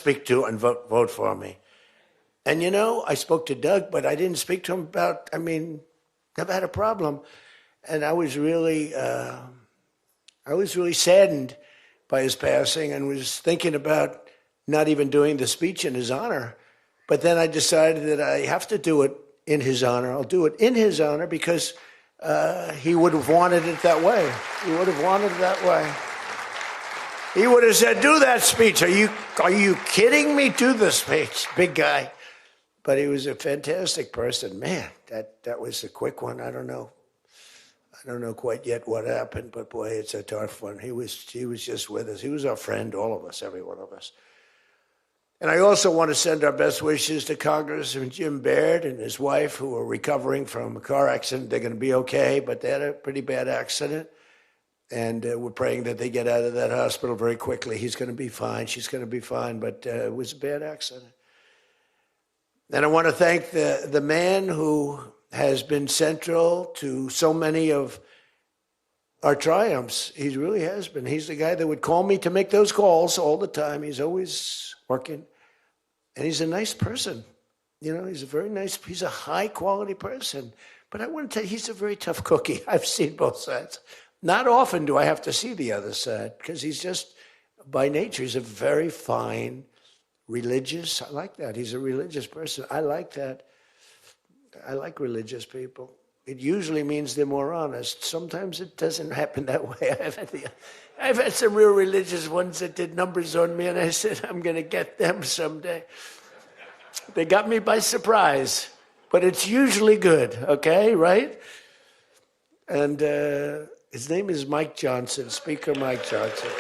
speak to and vote for me. And you know, I spoke to Doug, but I didn't speak to him about, never had a problem. And I was really saddened by his passing and was thinking about not even doing the speech in his honor. But then I decided that I have to do it in his honor. I'll do it in his honor because he would have wanted it that way. He would have wanted it that way. He would have said, do that speech. Are you kidding me? Do the speech, big guy. But he was a fantastic person. Man, that was a quick one. I don't know quite yet what happened, but boy, it's a tough one. He was just with us. He was our friend, all of us, every one of us. And I also want to send our best wishes to Congressman Jim Baird and his wife, who are recovering from a car accident. They're going to be okay, but they had a pretty bad accident. And we're praying that they get out of that hospital very quickly. He's going to be fine. She's going to be fine, but it was a bad accident. And I want to thank the man who has been central to so many of our triumphs. He really has been. He's the guy that would call me to make those calls all the time. He's always working. And he's a nice person. You know, he's a high-quality person. But I want to tell you, he's a very tough cookie. I've seen both sides. Not often do I have to see the other side, because he's just, by nature, he's a very fine, religious. I like that. He's a religious person. I like that. I like religious people. It usually means they're more honest. Sometimes it doesn't happen that way. I've had some real religious ones that did numbers on me, and I said, I'm going to get them someday. They got me by surprise, but it's usually good, okay, right? And his name is Mike Johnson, Speaker Mike Johnson.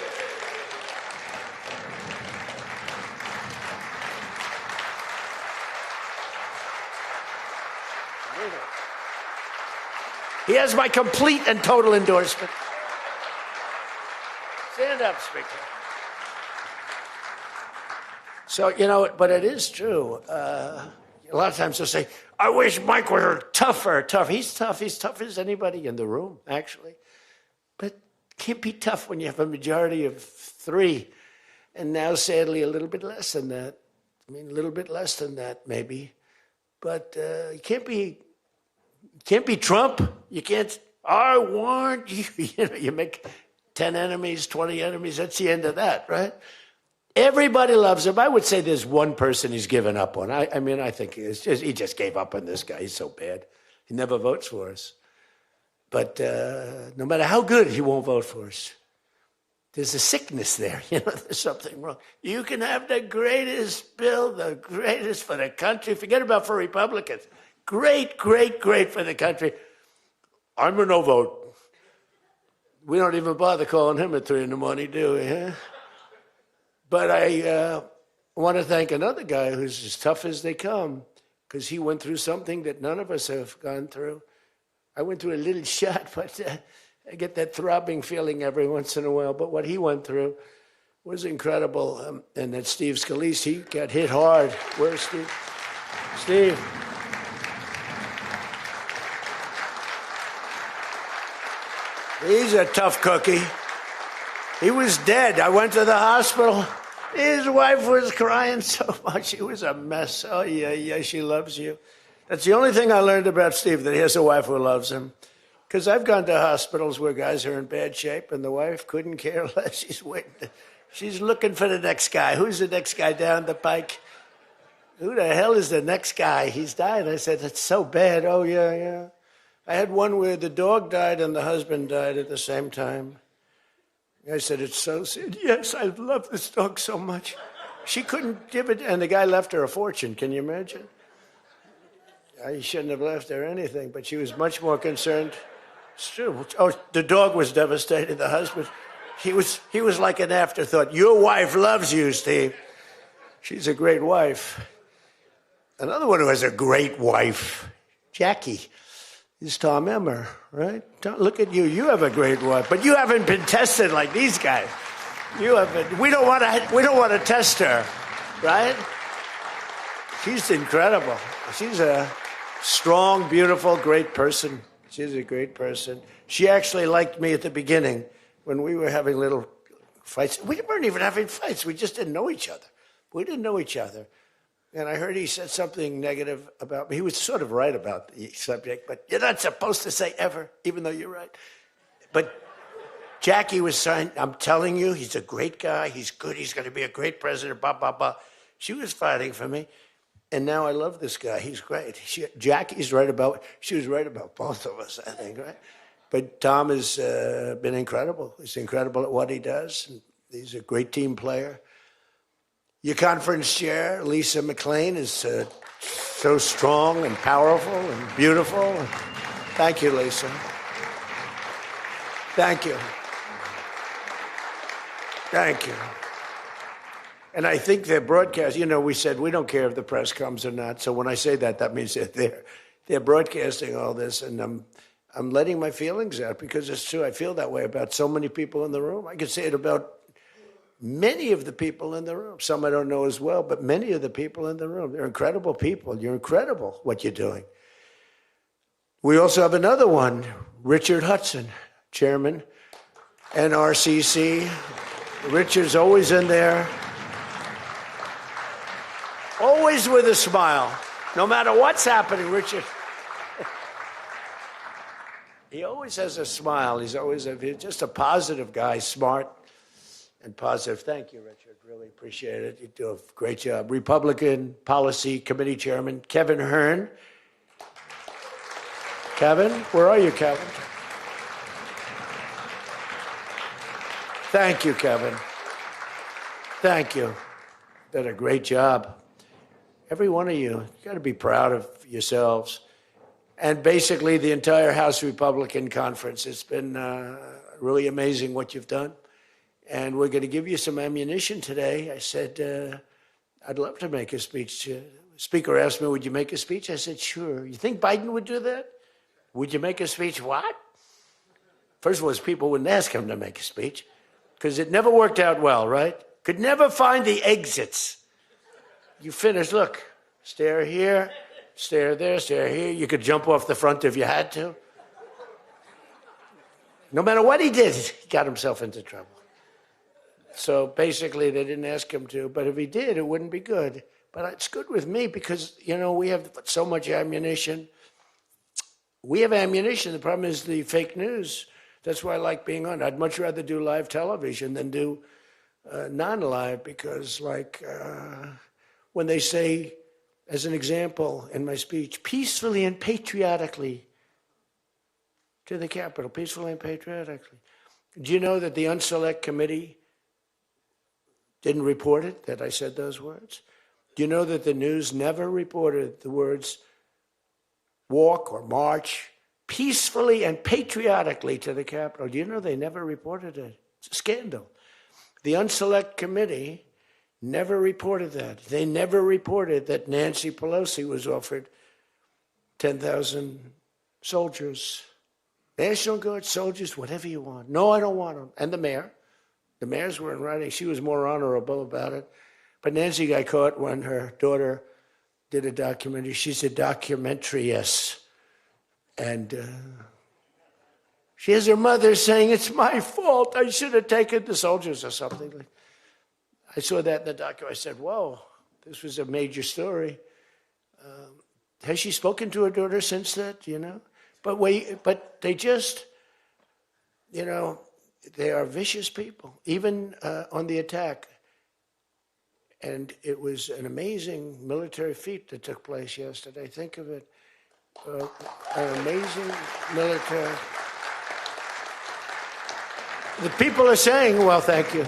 He has my complete and total endorsement. Stand up, Speaker. So, you know, but it is true. A lot of times they'll say, I wish Mike were tougher. He's tough. He's tough as anybody in the room, actually. But can't be tough when you have a majority of 3. And now, sadly, a little bit less than that. A little bit less than that, maybe. But you can't be Trump. You can't, I want you. You know, you make 10 enemies, 20 enemies. That's the end of that, right? Everybody loves him. I would say there's one person he's given up on. I think he just gave up on this guy. He's so bad. He never votes for us. But no matter how good, he won't vote for us. There's a sickness there. You know, there's something wrong. You can have the greatest bill, the greatest for the country. Forget about for Republicans. Great, great, great for the country. I'm a no vote. We don't even bother calling him at 3 a.m, do we? Huh? But I want to thank another guy who's as tough as they come, because he went through something that none of us have gone through. I went through a little shot, but I get that throbbing feeling every once in a while. But what he went through was incredible. And that Steve Scalise, he got hit hard. Where's Steve? Steve. He's a tough cookie. He was dead. I went to the hospital. His wife was crying so much. She was a mess. Oh, yeah, she loves you. That's the only thing I learned about Steve, that he has a wife who loves him. Because I've gone to hospitals where guys are in bad shape, and the wife couldn't care less. She's waiting. She's looking for the next guy. Who's the next guy down the pike? Who the hell is the next guy? He's died. I said, that's so bad. Oh, yeah. I had one where the dog died and the husband died at the same time. I said, it's so sad. Yes, I love this dog so much. She couldn't give it, and the guy left her a fortune. Can you imagine? I shouldn't have left her anything, but she was much more concerned. It's true. Oh, the dog was devastated. The husband, he was like an afterthought. Your wife loves you, Steve. She's a great wife. Another one who has a great wife, Jackie, is Tom Emmer, right? Look at you. You have a great wife, but you haven't been tested like these guys. You haven't. We don't want to test her, right? She's incredible. She's a strong, beautiful, great person. She's a great person. She actually liked me at the beginning when we were having little fights. We weren't even having fights. We just didn't know each other. We didn't know each other. And I heard he said something negative about me. He was sort of right about the subject, but you're not supposed to say ever, even though you're right. But Jackie was saying, I'm telling you, he's a great guy. He's good. He's going to be a great president, blah, blah, blah. She was fighting for me. And now I love this guy. He's great. She was right about both of us, I think, right? But Tom has been incredible. He's incredible at what he does. He's a great team player. Your conference chair, Lisa McLean, is so strong and powerful and beautiful. Thank you, Lisa. Thank you. Thank you. And I think their broadcast, we said we don't care if the press comes or not. So when I say that, that means that they're broadcasting all this, and I'm letting my feelings out because it's true. I feel that way about so many people in the room. I could say it about many of the people in the room. Some I don't know as well, but many of the people in the room. They're incredible people. You're incredible what you're doing. We also have another one, Richard Hudson, Chairman, NRCC. Richard's always in there. Always with a smile. No matter what's happening, Richard. He always has a smile. He's just a positive guy, smart and positive. Thank you, Richard. Really appreciate it. You do a great job. Republican Policy Committee Chairman, Kevin Hearn. Kevin, where are you, Kevin? Thank you, Kevin. Thank you. Did a great job. Every one of you got to be proud of yourselves. And basically the entire House Republican Conference. It's been really amazing what you've done. And we're going to give you some ammunition today. I said, I'd love to make a speech. The Speaker asked me, would you make a speech? I said, sure. You think Biden would do that? Would you make a speech? What? First of all, people wouldn't ask him to make a speech because it never worked out well, right? Could never find the exits. You finish, look, stare here, stare there, stare here. You could jump off the front if you had to. No matter what he did, he got himself into trouble. So basically, they didn't ask him to, but if he did, it wouldn't be good. But it's good with me because, we have so much ammunition. We have ammunition. The problem is the fake news. That's why I like being on. I'd much rather do live television than do non-live because, when they say, as an example in my speech, peacefully and patriotically to the Capitol, peacefully and patriotically. Do you know that the Unselect Committee didn't report it, that I said those words? Do you know that the news never reported the words walk or march peacefully and patriotically to the Capitol? Do you know they never reported it? It's a scandal. The Unselect Committee never reported that. They never reported that Nancy Pelosi was offered 10,000 soldiers, National Guard soldiers, whatever you want. No, I don't want them. And the mayor. The mayors were in writing. She was more honorable about it. But Nancy got caught when her daughter did a documentary. She's a documentariist. And she has her mother saying, it's my fault. I should have taken the soldiers or something. I saw that in the documentary. I said, whoa, this was a major story. Has she spoken to her daughter since that, But they just, they are vicious people, even on the attack. And it was an amazing military feat that took place yesterday. Think of it. An amazing military. The people are saying, well, thank you.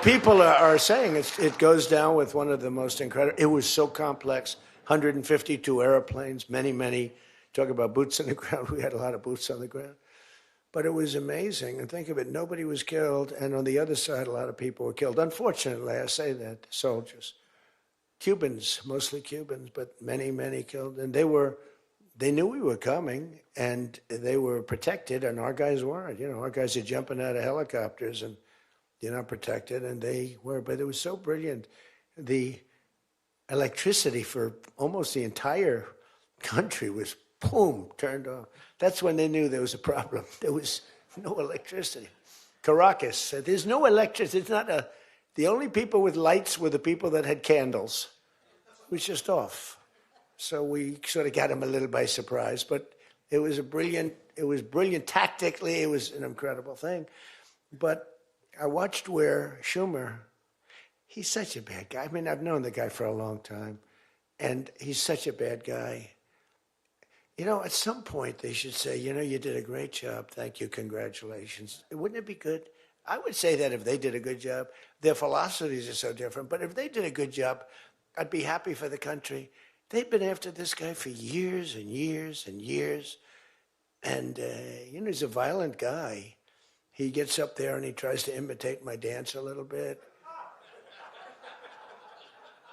People are saying it goes down with one of the most incredible. It was so complex. 152 airplanes, many. Talk about boots on the ground. We had a lot of boots on the ground. But it was amazing. And think of it, nobody was killed. And on the other side, a lot of people were killed. Unfortunately, I say that, soldiers. Cubans, mostly Cubans, but many killed. And they knew we were coming, and they were protected, and our guys weren't. Our guys are jumping out of helicopters, and you're not protected, and they were. But it was so brilliant. The electricity for almost the entire country was boom, turned off. That's when they knew there was a problem. There was no electricity. Caracas said, there's no electricity. It's not a... The only people with lights were the people that had candles. It was just off. So we sort of got them a little by surprise, but it was brilliant tactically. It was an incredible thing. But I watched where Schumer, he's such a bad guy. I mean, I've known the guy for a long time, and he's such a bad guy. You know, at some point they should say, you know, you did a great job. Thank you. Congratulations. Wouldn't it be good? I would say that if they did a good job. Their philosophies are so different, but if they did a good job, I'd be happy for the country. They've been after this guy for years and years and years. And, you know, he's a violent guy. He gets up there and he tries to imitate my dance a little bit.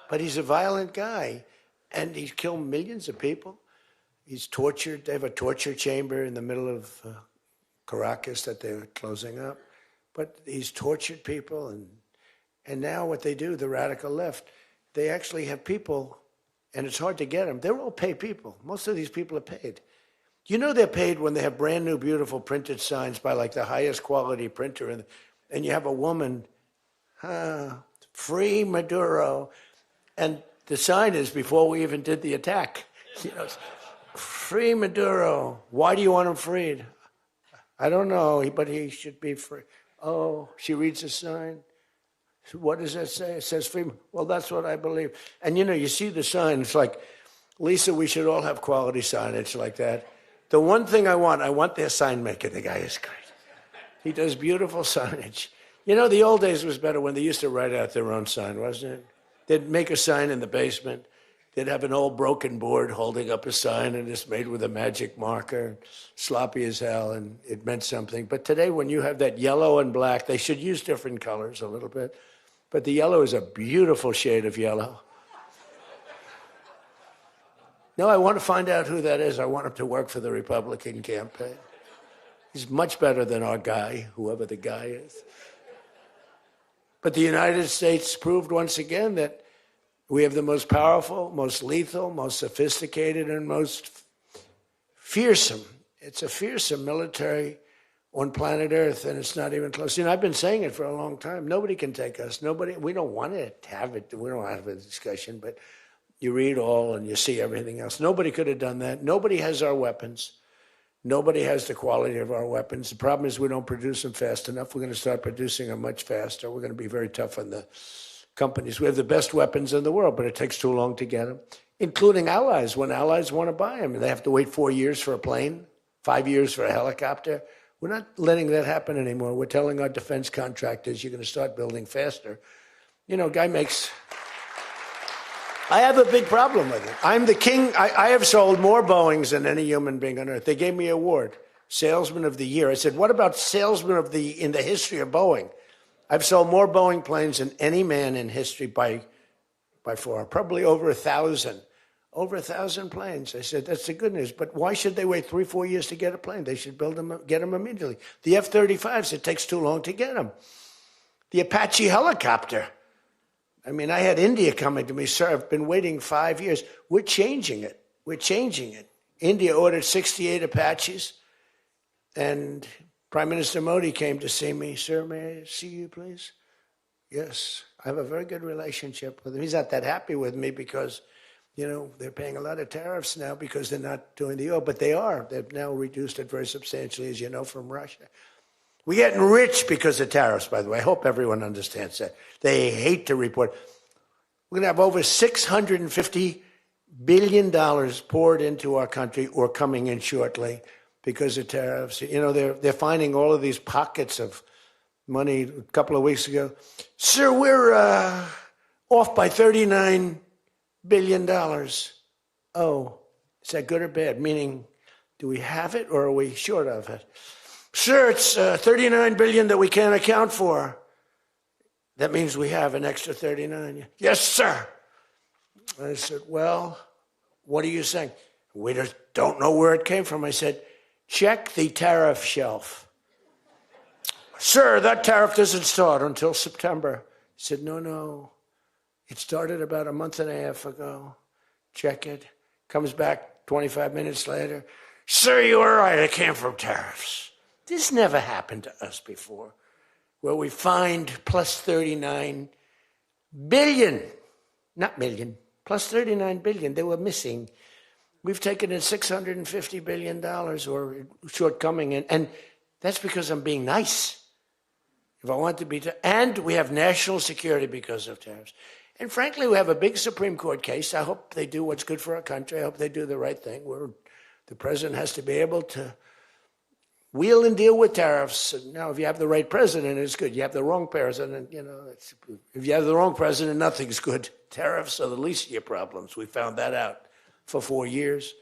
But he's a violent guy. And he's killed millions of people. He's tortured. They have a torture chamber in the middle of Caracas that they're closing up. But he's tortured people. And now what they do, the radical left, they actually have people, and it's hard to get them. They're all paid people. Most of these people are paid. You know they're paid when they have brand new, beautiful printed signs by like the highest quality printer, and you have a woman, free Maduro, and the sign is before we even did the attack. You know, free Maduro. Why do you want him freed? I don't know, but he should be free. Oh, she reads the sign. What does that say? It says free. Well, that's what I believe. And you know, you see the sign. It's like, Lisa, we should all have quality signage like that. The one thing I want their sign maker. The guy is great. He does beautiful signage. You know, the old days was better when they used to write out their own sign, wasn't it? They'd make a sign in the basement. They'd have an old broken board holding up a sign, and it's made with a magic marker, sloppy as hell, and it meant something. But today, when you have that yellow and black, they should use different colors a little bit. But the yellow is a beautiful shade of yellow. No, I want to find out who that is. I want him to work for the Republican campaign. He's much better than our guy, whoever the guy is. But the United States proved once again that we have the most powerful, most lethal, most sophisticated, and most fearsome. It's a fearsome military on planet Earth, and it's not even close. You know, I've been saying it for a long time. Nobody can take us. Nobody. We don't want to have it. We don't have a discussion, but you read all and you see everything else. Nobody could have done that. Nobody has our weapons. Nobody has the quality of our weapons. The problem is we don't produce them fast enough. We're going to start producing them much faster. We're going to be very tough on the companies. We have the best weapons in the world, but it takes too long to get them, including allies. When allies want to buy them, they have to wait 4 years for a plane, 5 years for a helicopter. We're not letting that happen anymore. We're telling our defense contractors, you're going to start building faster. You know, guy makes... I have a big problem with it. I'm the king. I have sold more Boeings than any human being on earth. They gave me an award, Salesman of the Year. I said, what about Salesman of the in the history of Boeing? I've sold more Boeing planes than any man in history by far, probably over 1,000. Over 1,000 planes. I said, that's the good news. But why should they wait 3-4 years to get a plane? They should build them, get them immediately. The F-35s, it takes too long to get them. The Apache helicopter. I mean, I had India coming to me, sir, I've been waiting 5 years. We're changing it. We're changing it. India ordered 68 Apaches, and Prime Minister Modi came to see me. Sir, may I see you, please? Yes. I have a very good relationship with him. He's not that happy with me because, you know, they're paying a lot of tariffs now because they're not doing the oil, but they are. They've now reduced it very substantially, as you know, from Russia. We're getting rich because of tariffs, by the way. I hope everyone understands that. They hate to report. We're going to have over $650 billion poured into our country or coming in shortly because of tariffs. You know, they're finding all of these pockets of money. A couple of weeks ago, sir, we're off by $39 billion. Oh, is that good or bad? Meaning, do we have it or are we short of it? Sir, it's $39 billion that we can't account for. That means we have an extra 39. Yes, sir. I said, well, what are you saying? We just don't know where it came from. I said, check the tariff shelf. Sir, that tariff doesn't start until September. He said, no. It started about a month and a half ago. Check it. Comes back 25 minutes later, sir, you were right, it came from tariffs. This never happened to us before, where we fined plus 39 billion, not million, plus 39 billion. They were missing. We've taken in $650 billion or shortcoming, and that's because I'm being nice. If I want to be, and we have national security because of tariffs. And frankly, we have a big Supreme Court case. I hope they do what's good for our country. I hope they do the right thing. The president has to be able to wheel and deal with tariffs. Now, if you have the right president, it's good. You have the wrong president, if you have the wrong president, nothing's good. Tariffs are the least of your problems. We found that out for 4 years.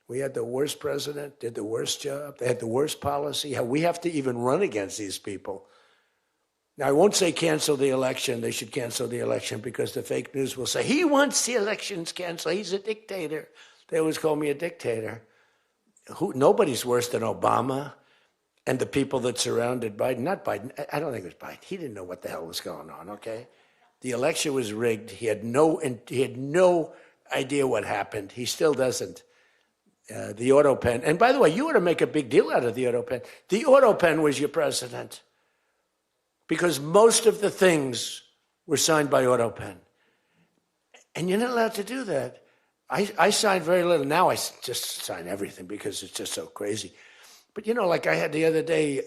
We had the worst president, did the worst job. They had the worst policy. We have to even run against these people. Now, I won't say cancel the election. They should cancel the election because the fake news will say, he wants the elections canceled. He's a dictator. They always call me a dictator. Nobody's worse than Obama and the people that surrounded Biden. Not Biden. I don't think it was Biden. He didn't know what the hell was going on, okay? The election was rigged. He had no idea what happened. He still doesn't. The auto pen. And by the way, you ought to make a big deal out of the auto pen. The auto pen was your president because most of the things were signed by auto pen. And you're not allowed to do that. I signed very little. Now I just sign everything because it's just so crazy. But, like I had the other day,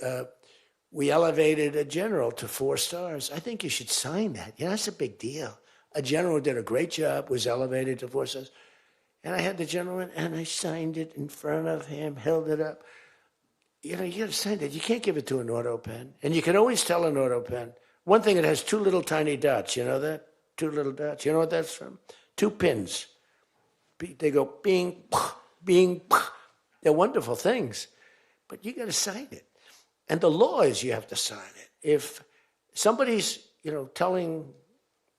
we elevated a general to 4 stars. I think you should sign that. That's a big deal. A general did a great job, was elevated to 4 stars. And I had the gentleman, and I signed it in front of him, held it up. You got to sign that. You can't give it to an auto pen. And you can always tell an auto pen. One thing, it has 2 little tiny dots. You know that? 2 little dots. You know what that's from? 2 pins. They go bing, bing. They're wonderful things. But you got to sign it. And the law is you have to sign it. If somebody's, telling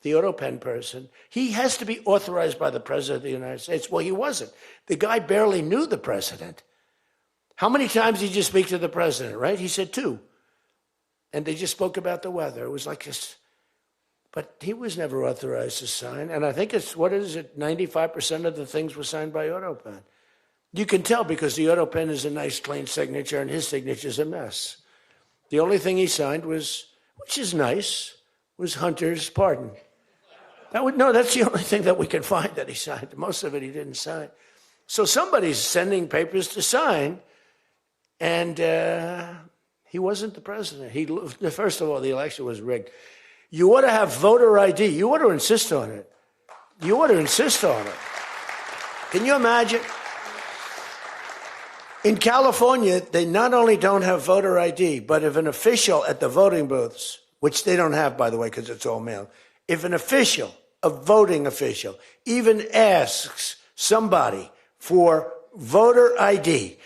the auto pen person, he has to be authorized by the president of the United States. Well, he wasn't. The guy barely knew the president. How many times did you speak to the president, right? He said 2. And they just spoke about the weather. It was like this. But he was never authorized to sign. And I think 95% of the things were signed by auto pen. You can tell because the auto pen is a nice, clean signature, and his signature's a mess. The only thing he signed was, which is nice, was Hunter's pardon. That's the only thing that we can find that he signed. Most of it he didn't sign. So somebody's sending papers to sign, and he wasn't the president. First of all, the election was rigged. You ought to have voter ID. You ought to insist on it. Can you imagine? In California, they not only don't have voter ID, but if an official at the voting booths, which they don't have, by the way, because it's all mail, if an official, a voting official, even asks somebody for voter ID,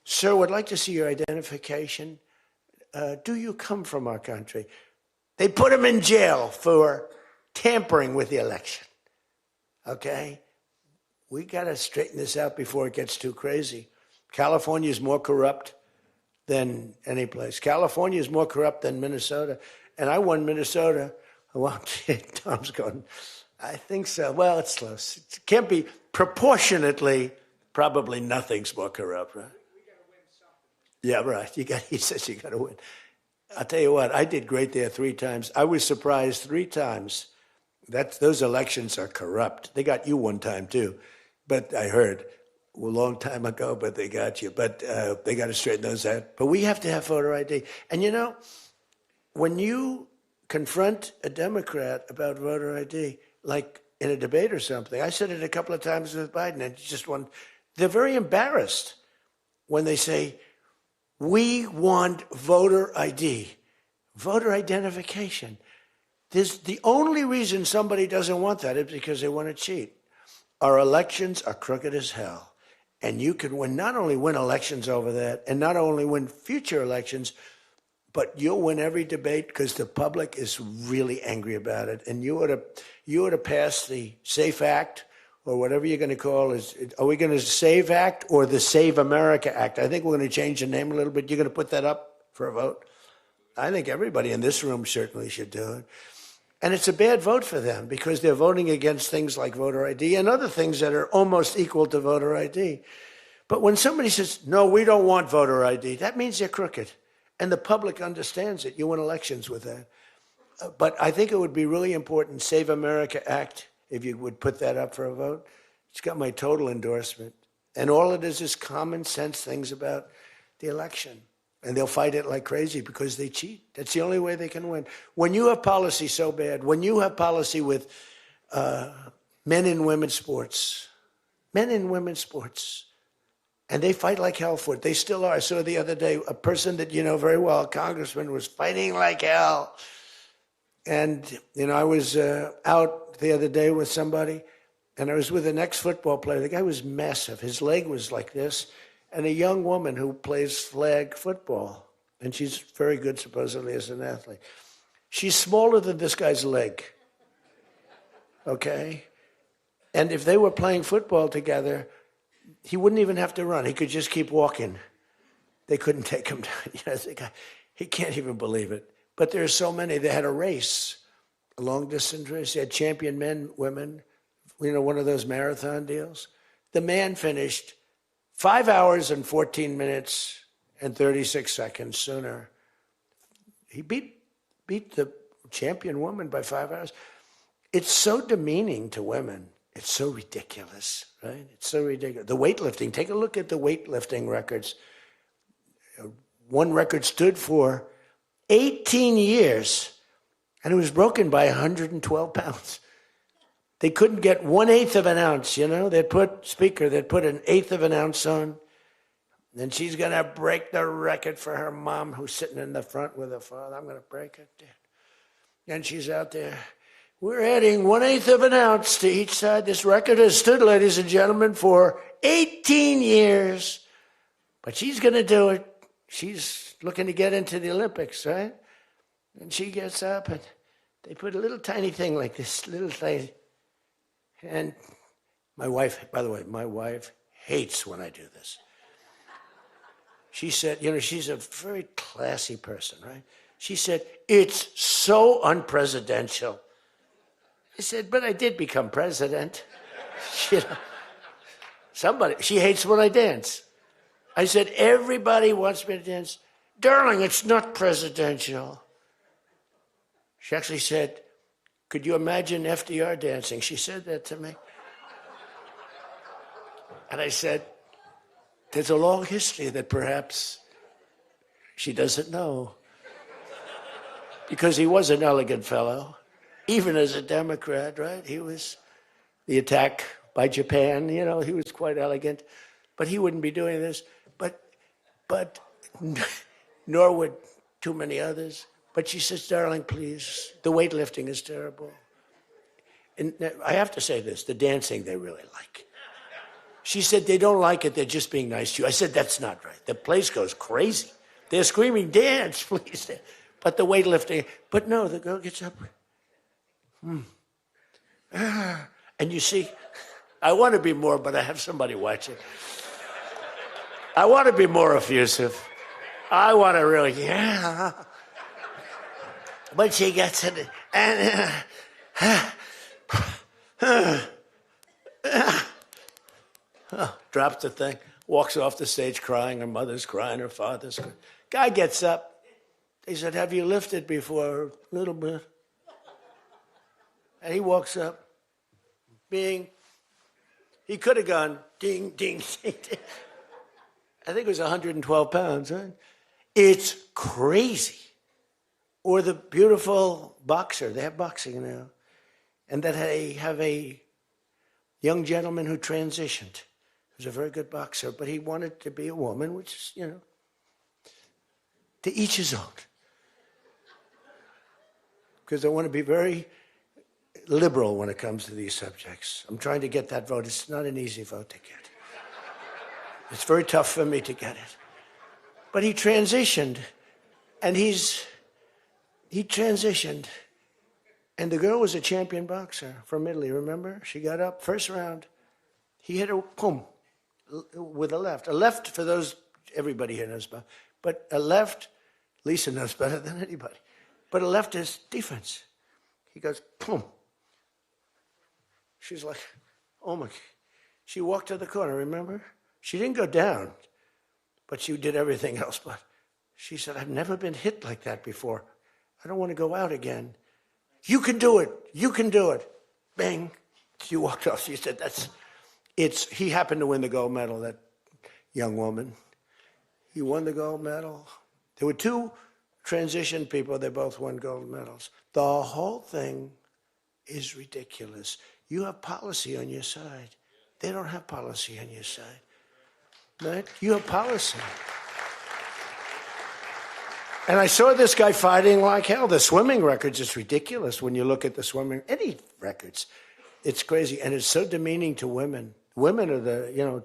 sir, would like to see your identification. Do you come from our country? They put him in jail for tampering with the election. Okay? We got to straighten this out before it gets too crazy. California is more corrupt than any place. California is more corrupt than Minnesota. And I won Minnesota. Well, Tom's going, I think so. Well, it's close. It can't be proportionately, probably nothing's more corrupt, right? We got to win something. Yeah, right. He says you got to win. I'll tell you what, I did great there 3 times. I was surprised 3 times. Those elections are corrupt. They got you 1 time, too. But I heard a long time ago, but they got you. But they got to straighten those out. But we have to have voter ID. And when you confront a Democrat about voter ID, like in a debate or something, I said it a couple of times with Biden, and they're very embarrassed when they say, we want voter ID, voter identification. The only reason somebody doesn't want that is because they want to cheat. Our elections are crooked as hell. And you can not only win elections over that, and not only win future elections, but you'll win every debate because the public is really angry about it. And you ought to pass the SAFE Act, or whatever you're going to call it. Are we going to SAVE Act or the Save America Act? I think we're going to change the name a little bit. You're going to put that up for a vote? I think everybody in this room certainly should do it. And it's a bad vote for them because they're voting against things like voter ID and other things that are almost equal to voter ID. But when somebody says, no, we don't want voter ID, that means they're crooked. And the public understands it. You win elections with that. But I think it would be really important, Save America Act, if you would put that up for a vote. It's got my total endorsement. And all it is common sense things about the election. And they'll fight it like crazy because they cheat. That's the only way they can win. When you have policy so bad, when you have policy with men and women's sports, and they fight like hell for it. They still are. I saw the other day a person that you know very well, a congressman, was fighting like hell. And, I was out the other day with somebody, and I was with an ex-football player. The guy was massive. His leg was like this. And a young woman who plays flag football, and she's very good, supposedly, as an athlete. She's smaller than this guy's leg, okay? And if they were playing football together, he wouldn't even have to run. He could just keep walking. They couldn't take him down. He can't even believe it. But there are so many. They had a race, a long-distance race. They had champion men, women, one of those marathon deals. The man finished 5 hours and 14 minutes and 36 seconds sooner. He beat the champion woman by 5 hours. It's so demeaning to women. It's so ridiculous, right? It's so ridiculous. The weightlifting, take a look at the weightlifting records. One record stood for 18 years, and it was broken by 112 pounds. They couldn't get 1/8 of an ounce, They'd put an eighth of an ounce on. Then she's going to break the record for her mom, who's sitting in the front with her father. I'm going to break it. And she's out there. We're adding 1/8 of an ounce to each side. This record has stood, ladies and gentlemen, for 18 years. But she's going to do it. She's looking to get into the Olympics, right? And she gets up, and they put a little tiny thing like this, little tiny. And my wife, by the way, hates when I do this. She said, she's a very classy person, right? She said, it's so unpresidential. I said, but I did become president. She hates when I dance. I said, everybody wants me to dance. Darling, it's not presidential. She actually said, could you imagine FDR dancing? She said that to me. And I said, there's a long history that perhaps she doesn't know. Because he was an elegant fellow, even as a Democrat, right? He was the attack by Japan, he was quite elegant. But he wouldn't be doing this. But nor would too many others. But she says, darling, please, the weightlifting is terrible. And I have to say this, the dancing they really like. She said, they don't like it, they're just being nice to you. I said, that's not right. The place goes crazy. They're screaming, dance, please. But the weightlifting, but no, the girl gets up. And you see, I want to be more, but I have somebody watching. I want to be more effusive. I want to really, But she gets it, and drops the thing, walks off the stage crying. Her mother's crying, her father's crying. Guy gets up. He said, have you lifted before? A little bit. And he walks up, bing. He could have gone ding, ding, ding, ding. I think it was 112 pounds, right? It's crazy. Or the beautiful boxer, they have boxing now, and that they have a young gentleman who transitioned. He was a very good boxer, but he wanted to be a woman, which is, to each his own. Because I want to be very liberal when it comes to these subjects. I'm trying to get that vote. It's not an easy vote to get. It's very tough for me to get it. But he transitioned, and he transitioned. And the girl was a champion boxer from Italy, remember? She got up, first round. He hit her, boom, with a left. A left, for those, everybody here knows about. But a left, Lisa knows better than anybody. But a left is defense. He goes, boom. She's like, oh my. She walked to the corner, remember? She didn't go down, but she did everything else. But she said, I've never been hit like that before. I don't want to go out again. You can do it. You can do it. Bang. She walked off. She said, he happened to win the gold medal, that young woman. He won the gold medal. There were two transition people. They both won gold medals. The whole thing is ridiculous. You have policy on your side. They don't have policy on your side. Right? You have policy. And I saw this guy fighting like hell. The swimming records, it's ridiculous when you look at the swimming, any records. It's crazy. And it's so demeaning to women. Women are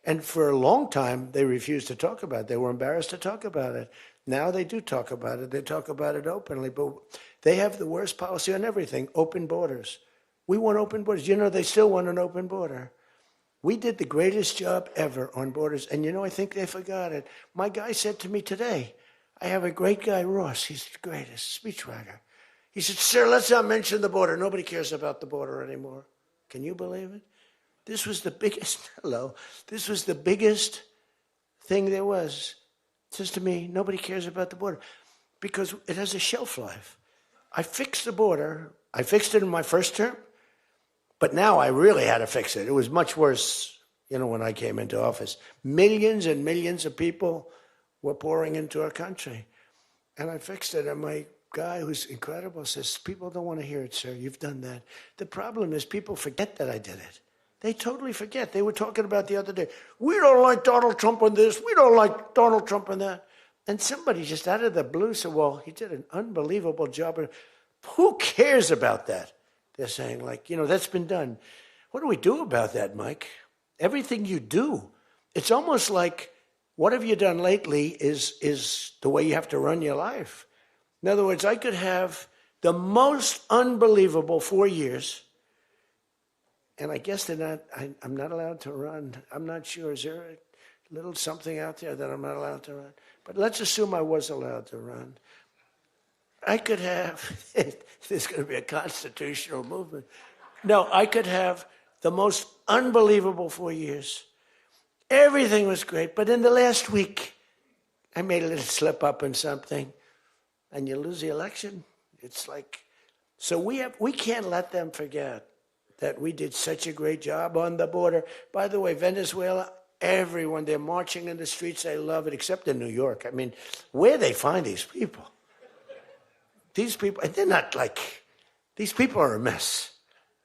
and for a long time, they refused to talk about it. They were embarrassed to talk about it. Now they do talk about it. They talk about it openly. But they have the worst policy on everything, open borders. We want open borders. They still want an open border. We did the greatest job ever on borders. And I think they forgot it. My guy said to me today, I have a great guy, Ross. He's the greatest speechwriter. He said, sir, let's not mention the border. Nobody cares about the border anymore. Can you believe it? This was the biggest, this was the biggest thing there was. It says to me, nobody cares about the border because it has a shelf life. I fixed the border. I fixed it in my first term. But now I really had to fix it. It was much worse, when I came into office. Millions and millions of people were pouring into our country. And I fixed it. And my guy, who's incredible, says, people don't want to hear it, sir. You've done that. The problem is people forget that I did it. They totally forget. They were talking about the other day, we don't like Donald Trump on this. We don't like Donald Trump on that. And somebody just out of the blue said, well, he did an unbelievable job. Who cares about that? They're saying, that's been done. What do we do about that, Mike? Everything you do. It's almost like what have you done lately is the way you have to run your life. In other words, I could have the most unbelievable 4 years, and I guess I'm not allowed to run. I'm not sure. Is there a little something out there that I'm not allowed to run? But let's assume I was allowed to run. I could have, there's going to be a constitutional movement. No, I could have the most unbelievable 4 years. Everything was great, but in the last week, I made a little slip up in something, and you lose the election. It's like, so we can't let them forget that we did such a great job on the border. By the way, Venezuela, everyone, they're marching in the streets. They love it, except in New York. I mean, where they find these people? These people, and they're not these people are a mess.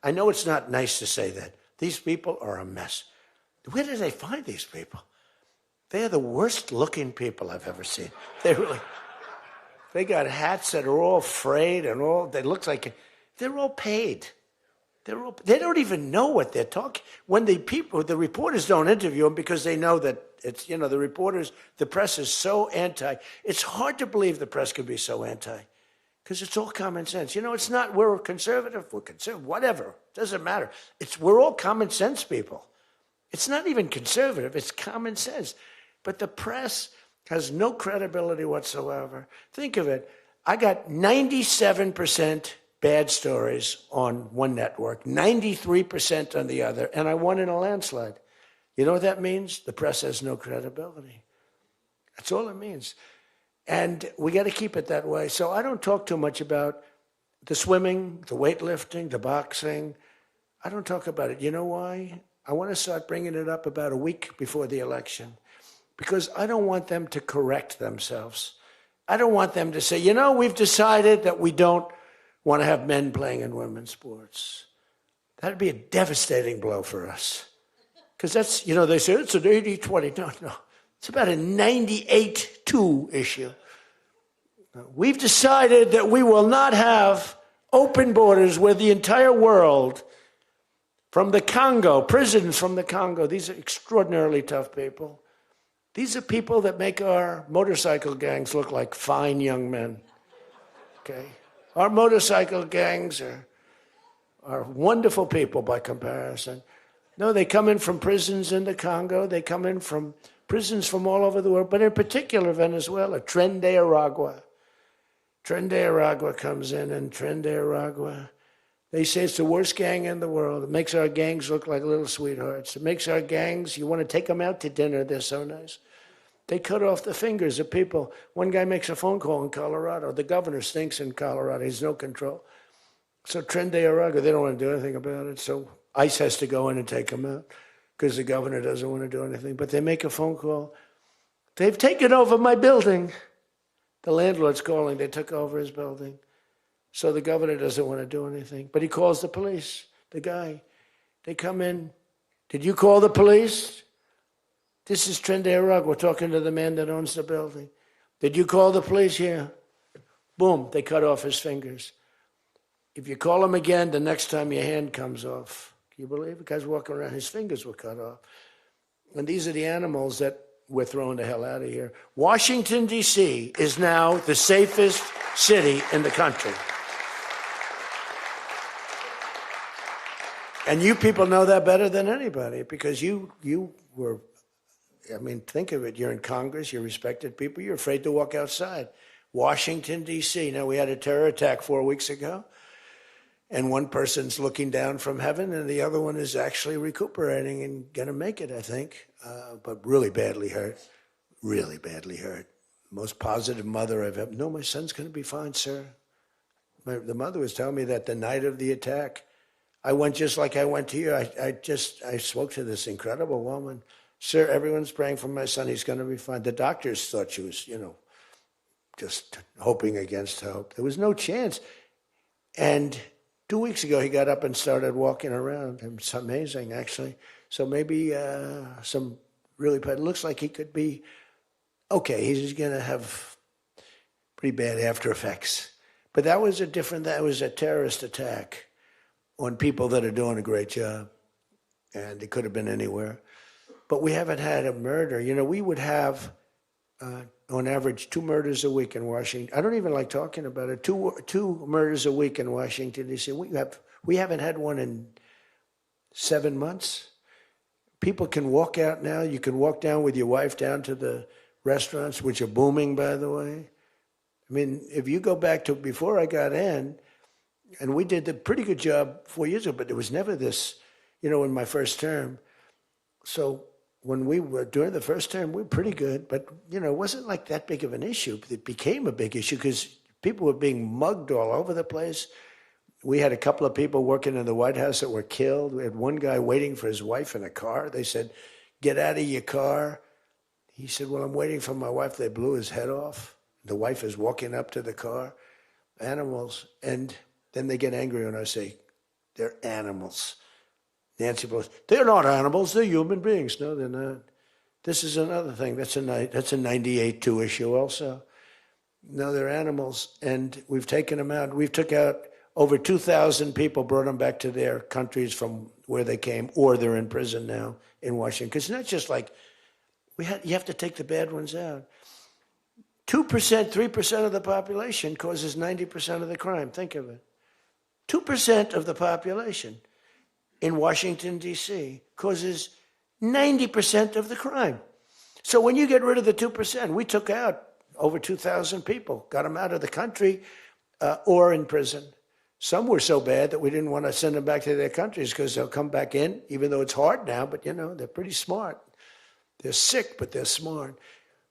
I know it's not nice to say that. These people are a mess. Where do they find these people? They're the worst looking people I've ever seen. They got hats that are all frayed and they look like, they're all paid. They don't even know what they're talking. When the reporters don't interview them because they know that it's, the press is so anti. It's hard to believe the press can be so anti. Because it's all common sense. It's not we're conservative, whatever. Doesn't matter. We're all common sense people. It's not even conservative, it's common sense. But the press has no credibility whatsoever. Think of it. I got 97% bad stories on one network, 93% on the other, and I won in a landslide. You know what that means? The press has no credibility. That's all it means. And we got to keep it that way. So I don't talk too much about the swimming, the weightlifting, the boxing. I don't talk about it. You know why? I want to start bringing it up about a week before the election because I don't want them to correct themselves. I don't want them to say, we've decided that we don't want to have men playing in women's sports. That'd be a devastating blow for us. Because that's, they say it's an 80-20. No. It's about a 98-2 issue. We've decided that we will not have open borders where the entire world, from the Congo, prisons from the Congo, these are extraordinarily tough people. These are people that make our motorcycle gangs look like fine young men. Okay? Our motorcycle gangs are wonderful people by comparison. No, they come in from prisons in the Congo. They come in from prisons from all over the world, but in particular Venezuela, Tren de Aragua. Tren de Aragua comes in, and Tren de Aragua, they say it's the worst gang in the world. It makes our gangs look like little sweethearts. It makes our gangs, you want to take them out to dinner, they're so nice. They cut off the fingers of people. One guy makes a phone call in Colorado. The governor stinks in Colorado. He's no control. So Tren de Aragua, they don't want to do anything about it. So ICE has to go in and take them out because the governor doesn't want to do anything. But they make a phone call. They've taken over my building. The landlord's calling. They took over his building. So the governor doesn't want to do anything. But he calls the police, the guy. They come in. Did you call the police? This is Tren de Aragua talking to the man that owns the building. Did you call the police? Yeah. Boom, they cut off his fingers. If you call him again, the next time your hand comes off. Can you believe it? The guy's walking around, his fingers were cut off. And these are the animals that we're throwing the hell out of here. Washington, D.C. is now the safest city in the country. And you people know that better than anybody because you were, I mean, think of it. You're in Congress, you're respected people, you're afraid to walk outside. Washington, D.C. Now, we had a terror attack 4 weeks ago, and one person's looking down from heaven, and the other one is actually recuperating and going to make it, I think, but really badly hurt. Really badly hurt. Most positive mother I've ever. No, my son's going to be fine, sir. The mother was telling me that the night of the attack, I went just like I went to you. I spoke to this incredible woman. Sir, everyone's praying for my son. He's going to be fine. The doctors thought she was, just hoping against hope. There was no chance. And 2 weeks ago, he got up and started walking around. It's amazing, actually. So maybe some really bad. It looks like he could be okay. He's going to have pretty bad after effects. But that was a terrorist attack on people that are doing a great job. And it could have been anywhere. But we haven't had a murder. We would have, on average, 2 murders a week in Washington. I don't even like talking about it. Two murders a week in Washington, D.C. We haven't had one in 7 months. People can walk out now. You can walk down with your wife down to the restaurants, which are booming, by the way. I mean, if you go back to before I got in, and we did a pretty good job 4 years ago, but there was never this, in my first term. So when we were during the first term, we were pretty good, but it wasn't like that big of an issue. It became a big issue because people were being mugged all over the place. We had a couple of people working in the White House that were killed. We had one guy waiting for his wife in a car. They said, "Get out of your car." He said, "Well, I'm waiting for my wife." They blew his head off. The wife is walking up to the car. Animals. And then they get angry when I say, "They're animals." Nancy Pelosi, "They're not animals, they're human beings." No, they're not. This is another thing. That's a 98-2 issue also. No, they're animals, and we've taken them out. We've took out over 2,000 people, brought them back to their countries from where they came, or they're in prison now in Washington. Because it's not just like, you have to take the bad ones out. 2%, 3% of the population causes 90% of the crime. Think of it. 2% of the population in Washington, D.C. causes 90% of the crime. So when you get rid of the 2%, we took out over 2,000 people, got them out of the country or in prison. Some were so bad that we didn't want to send them back to their countries because they'll come back in, even though it's hard now, but they're pretty smart. They're sick, but they're smart.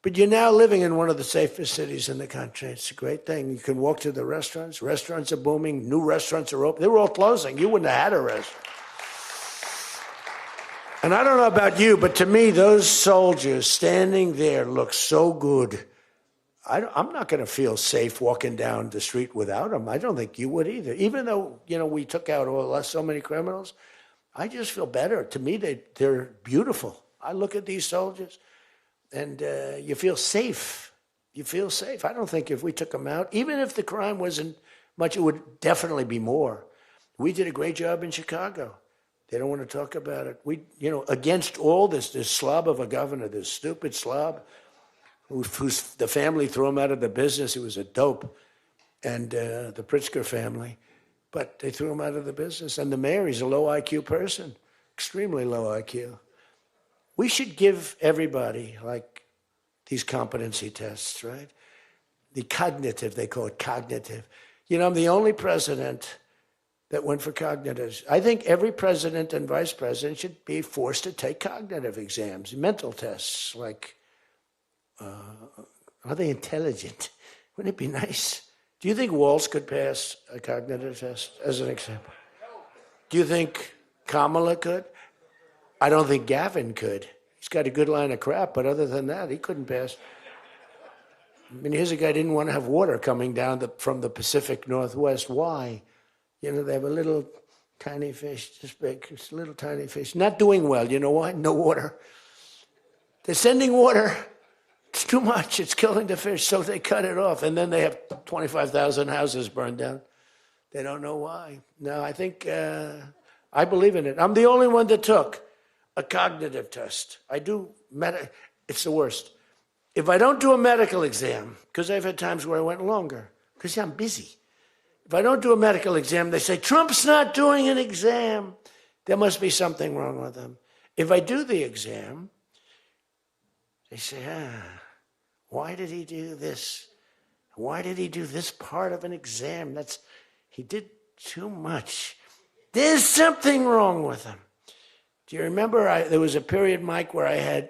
But you're now living in one of the safest cities in the country. It's a great thing. You can walk to the restaurants. Restaurants are booming. New restaurants are open. They were all closing. You wouldn't have had a restaurant. And I don't know about you, but to me, those soldiers standing there look so good. I'm not going to feel safe walking down the street without them. I don't think you would either. Even though, we took out so many criminals, I just feel better. To me, they're beautiful. I look at these soldiers, and you feel safe. You feel safe. I don't think if we took them out, even if the crime wasn't much, it would definitely be more. We did a great job in Chicago. They don't want to talk about it. We, against all this slob of a governor, this stupid slob, the family threw him out of the business. He was a dope, and the Pritzker family. But they threw him out of the business. And the mayor, he's a low IQ person, extremely low IQ. We should give everybody, these competency tests, right? the cognitive, they call it cognitive. You know, I'm the only president that went for cognitives. I think every president and vice president should be forced to take cognitive exams, mental tests, like, are they intelligent? Wouldn't it be nice? Do you think Walz could pass a cognitive test, as an example? Do you think Kamala could? I don't think Gavin could. He's got a good line of crap, but other than that, he couldn't pass. I mean, here's a guy who didn't want to have water coming down from the Pacific Northwest. Why? You know, they have a little tiny fish, this big, it's a little tiny fish. Not doing well. You know why? No water. They're sending water. It's too much. It's killing the fish, so they cut it off. And then they have 25,000 houses burned down. They don't know why. No, I think, I believe in it. I'm the only one that took a cognitive test. I do, it's the worst. If I don't do a medical exam, because I've had times where I went longer, because I'm busy. If I don't do a medical exam, they say, Trump's not doing an exam. There must be something wrong with him. If I do the exam, they say, why did he do this? Why did he do this part of an exam? He did too much. There's something wrong with him. Do you remember there was a period, Mike, where I had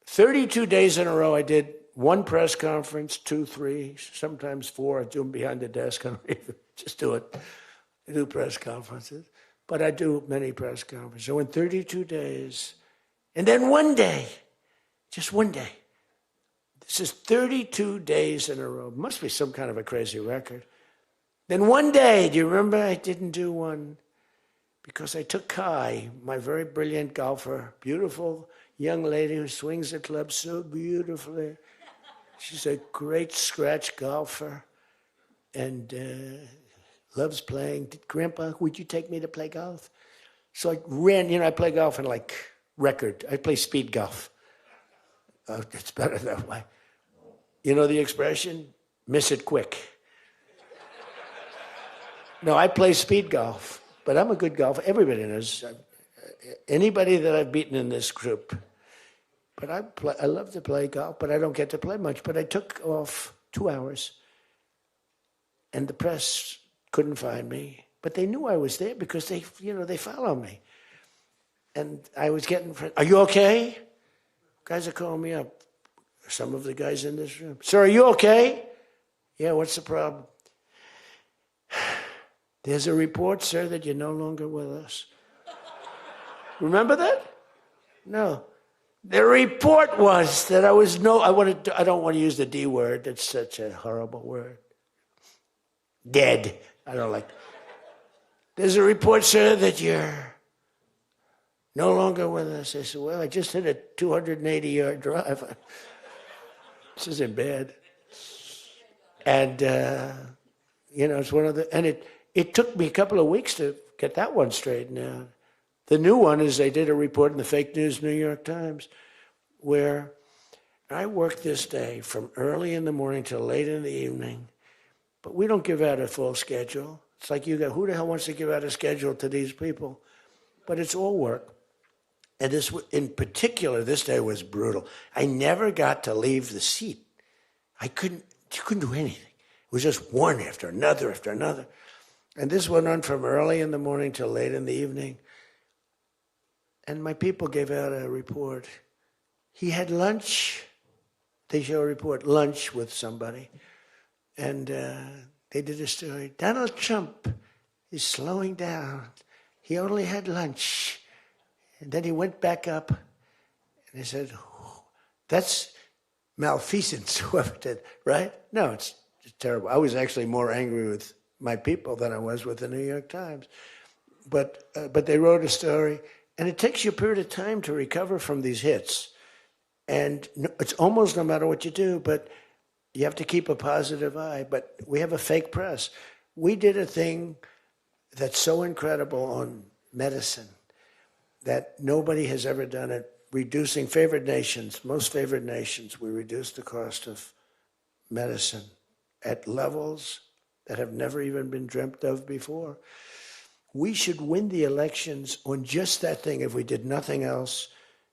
32 days in a row, I did one press conference, 2, 3, sometimes 4. I do them behind the desk. I don't even just do it. I do press conferences, but I do many press conferences. So in 32 days, and then one day, just one day. This is 32 days in a row. Must be some kind of a crazy record. Then one day, do you remember I didn't do one? Because I took Kai, my very brilliant golfer, beautiful young lady who swings the club so beautifully. She's a great scratch golfer and loves playing. Grandpa, would you take me to play golf? So I ran, I play golf in like record. I play speed golf. It's better that way. You know the expression? Miss it quick. No, I play speed golf, but I'm a good golfer. Everybody knows. Anybody that I've beaten in this group. But I love to play golf, but I don't get to play much. But I took off 2 hours, and the press couldn't find me. But they knew I was there because they follow me. And I was getting, are you okay? Guys are calling me up. Some of the guys in this room. Sir, are you okay? Yeah, what's the problem? There's a report, sir, that you're no longer with us. Remember that? No. The report was that I don't want to use the D word. It's such a horrible word. Dead. I don't like. There's a report, sir, that you're no longer with us. I said, well, I just hit a 280-yard drive. This isn't bad. And, it's one of the, and it took me a couple of weeks to get that one straightened out. The new one is they did a report in the fake news New York Times where I worked this day from early in the morning till late in the evening, but we don't give out a full schedule. It's like who the hell wants to give out a schedule to these people? But it's all work. And this, in particular, this day was brutal. I never got to leave the seat. You couldn't do anything. It was just one after another after another. And this went on from early in the morning till late in the evening. And my people gave out a report. He had lunch. They show a report, lunch with somebody. And they did a story. Donald Trump is slowing down. He only had lunch. And then he went back up. And they said, that's malfeasance, whoever did, right? No, it's terrible. I was actually more angry with my people than I was with the New York Times. But they wrote a story. And it takes you a period of time to recover from these hits. And it's almost no matter what you do, but you have to keep a positive eye. But we have a fake press. We did a thing that's so incredible on medicine that nobody has ever done it. Reducing favored nations, most favored nations, we reduced the cost of medicine at levels that have never even been dreamt of before. We should win the elections on just that thing if we did nothing else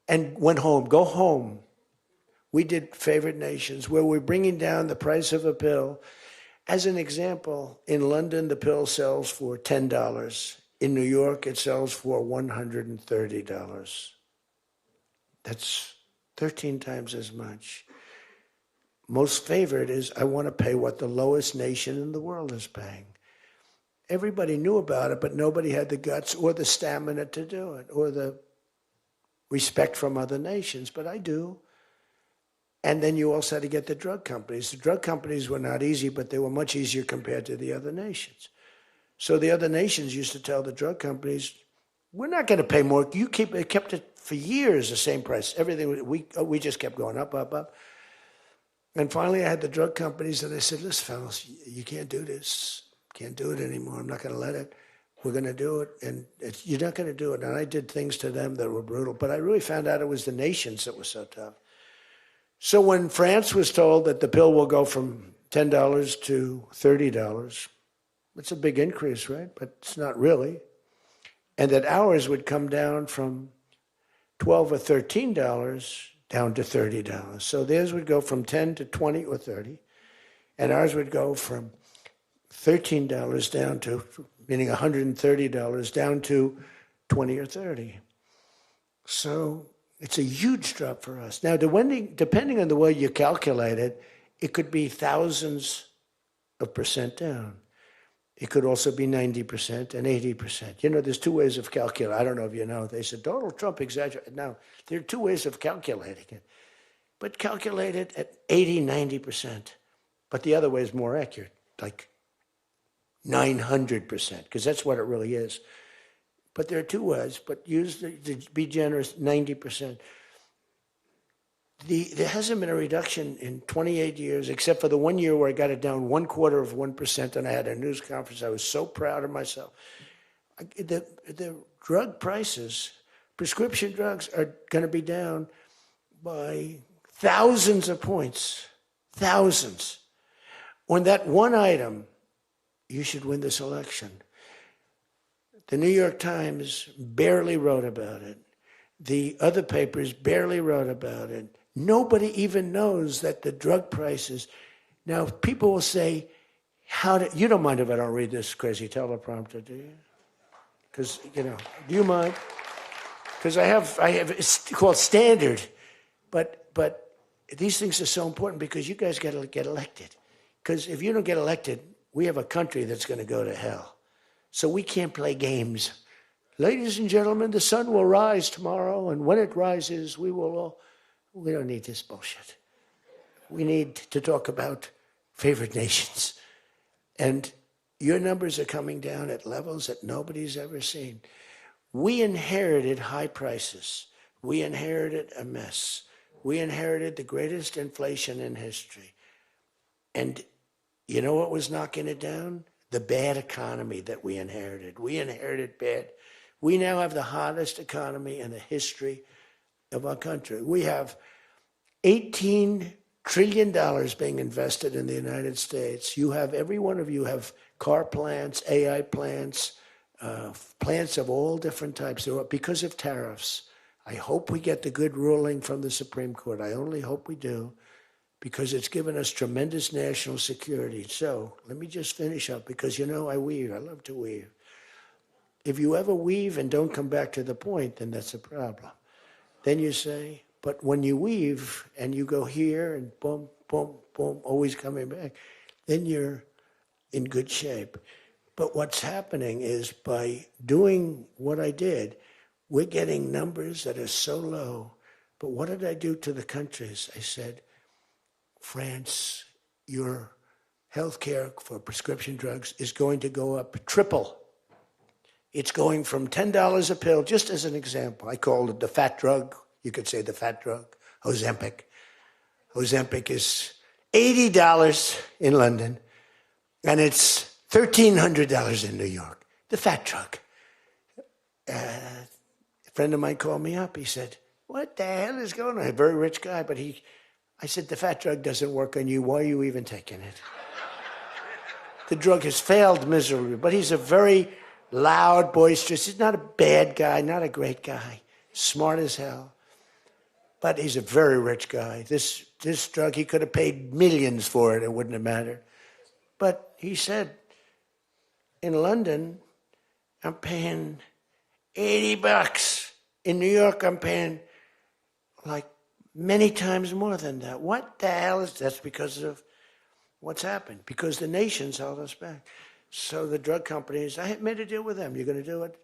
and went home. Go home We did favored nations where we're bringing down the price of a pill. As an example, in London, the pill sells for $10. In New York, it sells for $130. That's 13 times as much. Most favored is, I want to pay what the lowest nation in the world is paying. Everybody knew about it, but nobody had the guts or the stamina to do it, or the respect from other nations, but I do. And then you also had to get the drug companies. The drug companies were not easy, but they were much easier compared to the other nations. So the other nations used to tell the drug companies, we're not going to pay more. You kept it for years, the same price. Everything, we just kept going up, up, up. And finally, I had the drug companies, and I said, listen, fellas, you can't do this. Can't do it anymore. I'm not going to let it. We're going to do it, and you're not going to do it. And I did things to them that were brutal, but I really found out it was the nations that were so tough. So when France was told that the pill will go from $10 to $30, it's a big increase, right? But it's not really. And that ours would come down from $12 or $13 down to $30. So theirs would go from 10 to 20 or 30, and ours would go from $13 down to, meaning $130 down to 20 or 30. So it's a huge drop for us. Now, depending on the way you calculate it, it could be thousands of percent down. It could also be 90% and 80%. You know, there's two ways of calculating. I don't know if you know. They said Donald Trump exaggerated. No, there are two ways of calculating it. But calculate it at 80, 90%. But the other way is more accurate, like 900%, because that's what it really is. But there are two ways, but use to be generous, 90%. There hasn't been a reduction in 28 years, except for the 1 year where I got it down 1/4%, and I had a news conference. I was so proud of myself. The drug prices, prescription drugs, are going to be down by thousands of points, thousands. On that one item, you should win this election. The New York Times barely wrote about it. The other papers barely wrote about it. Nobody even knows that the drug prices. Now, people will say, you don't mind if I don't read this crazy teleprompter, do you? Because, do you mind? Because I have, it's called standard. But these things are so important because you guys got to get elected. Because if you don't get elected, we have a country that's going to go to hell. So we can't play games. Ladies and gentlemen, the sun will rise tomorrow, and when it rises, we don't need this bullshit. We need to talk about favored nations. And your numbers are coming down at levels that nobody's ever seen. We inherited high prices. We inherited a mess. We inherited the greatest inflation in history. And you know what was knocking it down? The bad economy that we inherited. We inherited bad. We now have the hottest economy in the history of our country. We have $18 trillion being invested in the United States. You have, every one of you have car plants, AI plants, plants of all different types. Because of tariffs. I hope we get the good ruling from the Supreme Court. I only hope we do, because it's given us tremendous national security. So let me just finish up, because I weave. I love to weave. If you ever weave and don't come back to the point, then that's a problem. Then you say, but when you weave and you go here and boom, boom, boom, always coming back, then you're in good shape. But what's happening is, by doing what I did, we're getting numbers that are so low. But what did I do to the countries? I said, France, your health care for prescription drugs is going to go up triple. It's going from $10 a pill, just as an example. I called it the fat drug. You could say the fat drug, Ozempic. Ozempic is $80 in London, and it's $1,300 in New York. The fat drug. A friend of mine called me up. He said, what the hell is going on? A very rich guy, but I said, the fat drug doesn't work on you. Why are you even taking it? The drug has failed miserably, but he's a very loud, boisterous. He's not a bad guy, not a great guy. Smart as hell. But he's a very rich guy. This drug, he could have paid millions for it. It wouldn't have mattered. But he said, in London, I'm paying $80. In New York, I'm paying like many times more than that. What the hell is that? That's because of what's happened. Because the nations held us back. So the drug companies, I had made a deal with them. You're going to do it?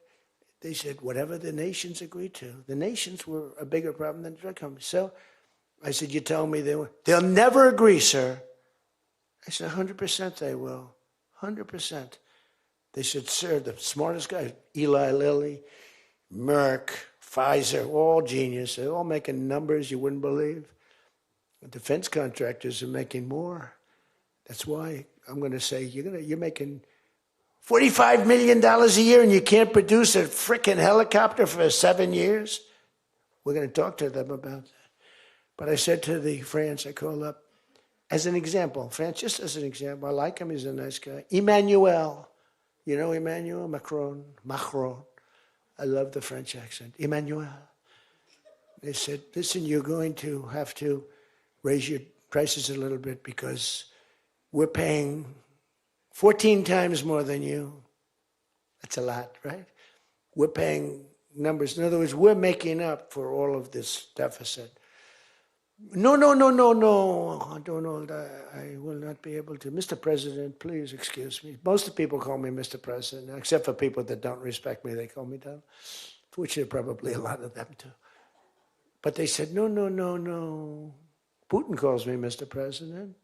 They said, whatever the nations agreed to. The nations were a bigger problem than the drug companies. So I said, you tell me they'll never agree, sir. I said, 100% they will. 100%. They said, sir, the smartest guys, Eli Lilly, Merck, Pfizer, all genius. They're all making numbers you wouldn't believe. The defense contractors are making more. That's why I'm going to say, you're making $45 million a year and you can't produce a frickin' helicopter for 7 years? We're going to talk to them about that. But I said to the France, I called up, as an example, France, just as an example, I like him, he's a nice guy. Emmanuel, you know Emmanuel Macron? I love the French accent. Emmanuel. They said, listen, you're going to have to raise your prices a little bit because we're paying 14 times more than you. That's a lot, right? We're paying numbers. In other words, we're making up for all of this deficit. No, I don't know. I will not be able to. Mr. President, please excuse me. Most of the people call me Mr. President, except for people that don't respect me. They call me that, which there are probably a lot of them too. But they said, no. Putin calls me Mr. President.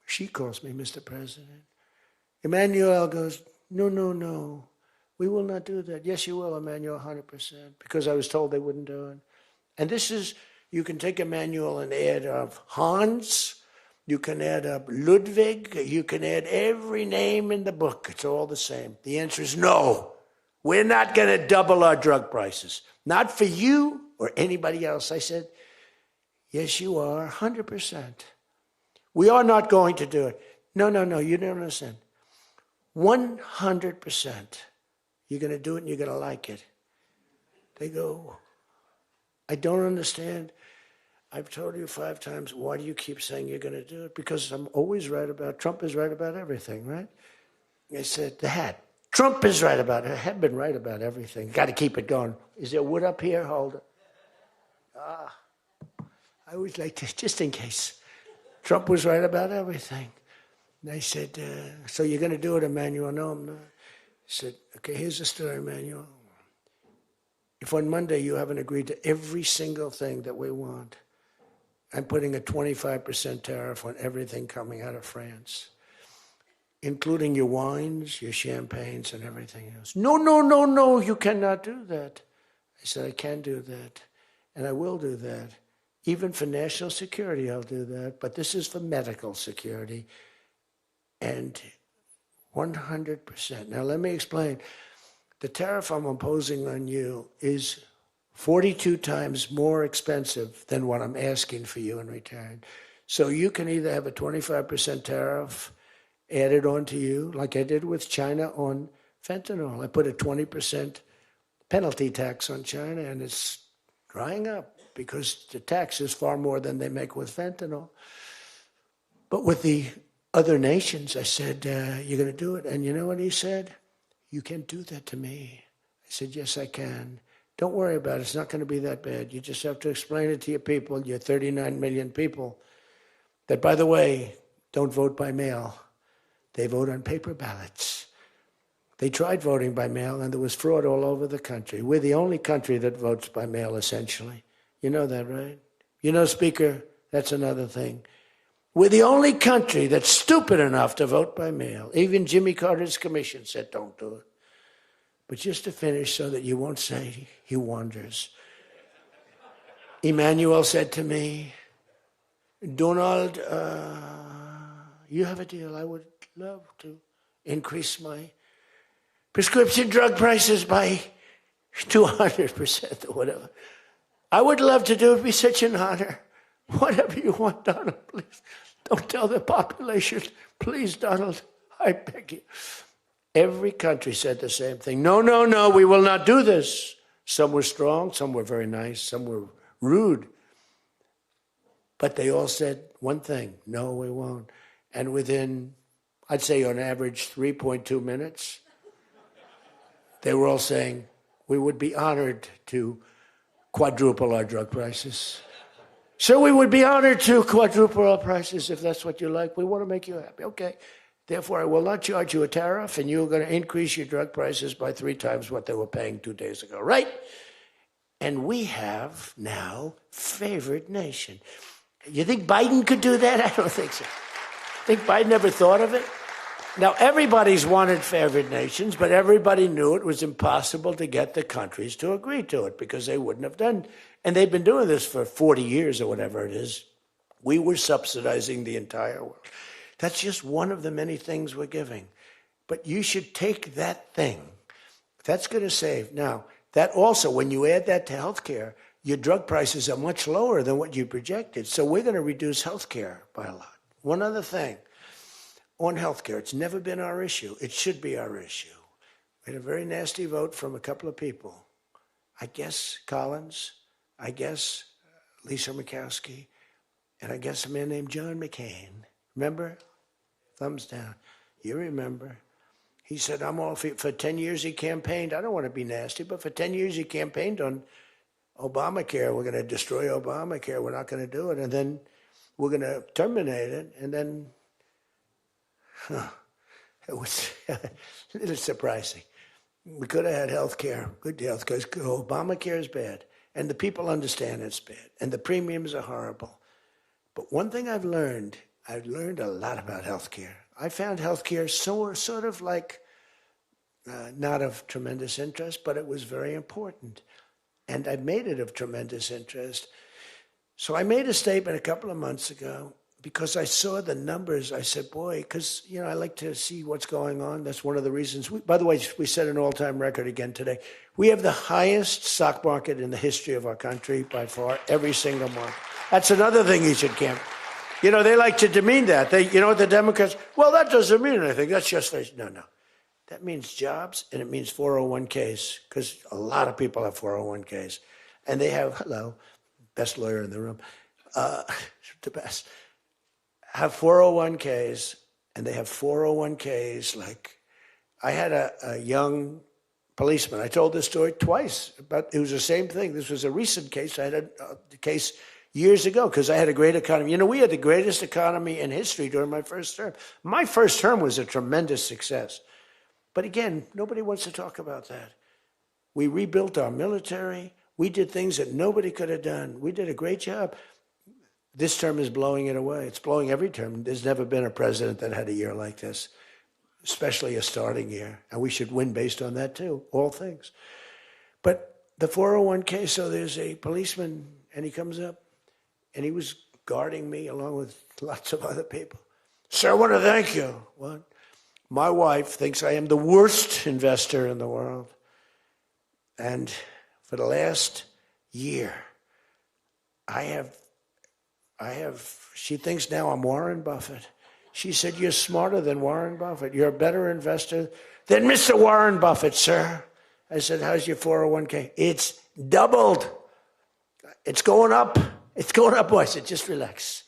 She calls me Mr. President. Emmanuel goes, no. We will not do that. Yes, you will, Emmanuel, 100%, because I was told they wouldn't do it. And this is, you can take Emmanuel and add up Hans, you can add up Ludwig, you can add every name in the book. It's all the same. The answer is no. We're not going to double our drug prices. Not for you or anybody else. I said, yes, you are, 100%. We are not going to do it. No, you don't understand. 100%. You're going to do it and you're going to like it. They go, I don't understand. I've told you 5 times, why do you keep saying you're going to do it? Because I'm always right about, Trump is right about everything, right? I said, the hat. Trump is right about it. I have been right about everything. Got to keep it going. Is there wood up here? Hold it. I always like to, just in case. Trump was right about everything. And I said, so you're going to do it, Emmanuel? No, I'm not. I said, okay, here's the story, Emmanuel. If on Monday you haven't agreed to every single thing that we want, I'm putting a 25% tariff on everything coming out of France, including your wines, your champagnes, and everything else. No, you cannot do that. I said, I can do that, and I will do that. Even for national security, I'll do that. But this is for medical security. And 100%. Now, let me explain. The tariff I'm imposing on you is 42 times more expensive than what I'm asking for you in return. So you can either have a 25% tariff added on to you, like I did with China on fentanyl. I put a 20% penalty tax on China, and it's drying up, because the tax is far more than they make with fentanyl. But with the other nations, I said, you're going to do it. And you know what he said? You can't do that to me. I said, yes, I can. Don't worry about it. It's not going to be that bad. You just have to explain it to your people, your 39 million people, that, by the way, don't vote by mail. They vote on paper ballots. They tried voting by mail, and there was fraud all over the country. We're the only country that votes by mail, essentially. You know that, right? You know, Speaker, that's another thing. We're the only country that's stupid enough to vote by mail. Even Jimmy Carter's commission said, don't do it. But just to finish so that you won't say he wanders. Emmanuel said to me, Donald, you have a deal. I would love to increase my prescription drug prices by 200% or whatever. I would love to do it. It'd be such an honor. Whatever you want, Donald, please. Don't tell the population. Please, Donald, I beg you. Every country said the same thing. No, we will not do this. Some were strong, some were very nice, some were rude. But they all said one thing, no, we won't. And within, I'd say on average, 3.2 minutes, they were all saying, we would be honored to quadruple our drug prices. So we would be honored to quadruple our prices if that's what you like. We want to make you happy. Okay. Therefore, I will not charge you a tariff, and you're going to increase your drug prices by 3 times what they were paying 2 days ago, right? And we have now favored nation. You think Biden could do that? I don't think so. Think Biden ever thought of it? Now, everybody's wanted favored nations, but everybody knew it was impossible to get the countries to agree to it because they wouldn't have done. And they've been doing this for 40 years or whatever it is. We were subsidizing the entire world. That's just one of the many things we're giving. But you should take that thing. That's going to save. Now, that also, when you add that to healthcare, your drug prices are much lower than what you projected. So we're going to reduce healthcare by a lot. One other thing. On healthcare, it's never been our issue. It should be our issue. We had a very nasty vote from a couple of people. I guess Collins, I guess Lisa Murkowski, and I guess a man named John McCain. Remember? Thumbs down. You remember. He said, I'm all for 10 years he campaigned. I don't want to be nasty, but for 10 years he campaigned on Obamacare. We're going to destroy Obamacare. We're not going to do it. And then we're going to terminate it. And then, it was a little surprising. We could have had health care, good health care. Obamacare is bad. And the people understand it's bad. And the premiums are horrible. But one thing I've learned a lot about healthcare. I found healthcare sort of like not of tremendous interest, but it was very important. And I made it of tremendous interest. So I made a statement a couple of months ago because I saw the numbers. I said, boy, because, I like to see what's going on. That's one of the reasons. By the way, we set an all-time record again today. We have the highest stock market in the history of our country by far, every single market. That's another thing you should camp. They like to demean that. The Democrats, well, that doesn't mean anything. That's just, no. That means jobs, and it means 401ks, because a lot of people have 401ks. And they have, best lawyer in the room, the best, have 401ks, and they have 401ks like, I had a young policeman. I told this story twice, but it was the same thing. This was a recent case. I had a case years ago, because I had a great economy. We had the greatest economy in history during my first term. My first term was a tremendous success. But again, nobody wants to talk about that. We rebuilt our military. We did things that nobody could have done. We did a great job. This term is blowing it away. It's blowing every term. There's never been a president that had a year like this, especially a starting year. And we should win based on that too, all things. But the 401k, so there's a policeman, and he comes up, and he was guarding me along with lots of other people. Sir, I want to thank you. What? My wife thinks I am the worst investor in the world. And for the last year, she thinks now I'm Warren Buffett. She said, you're smarter than Warren Buffett. You're a better investor than Mr. Warren Buffett, sir. I said, how's your 401k? It's doubled. It's going up. It's going up. I said, just relax.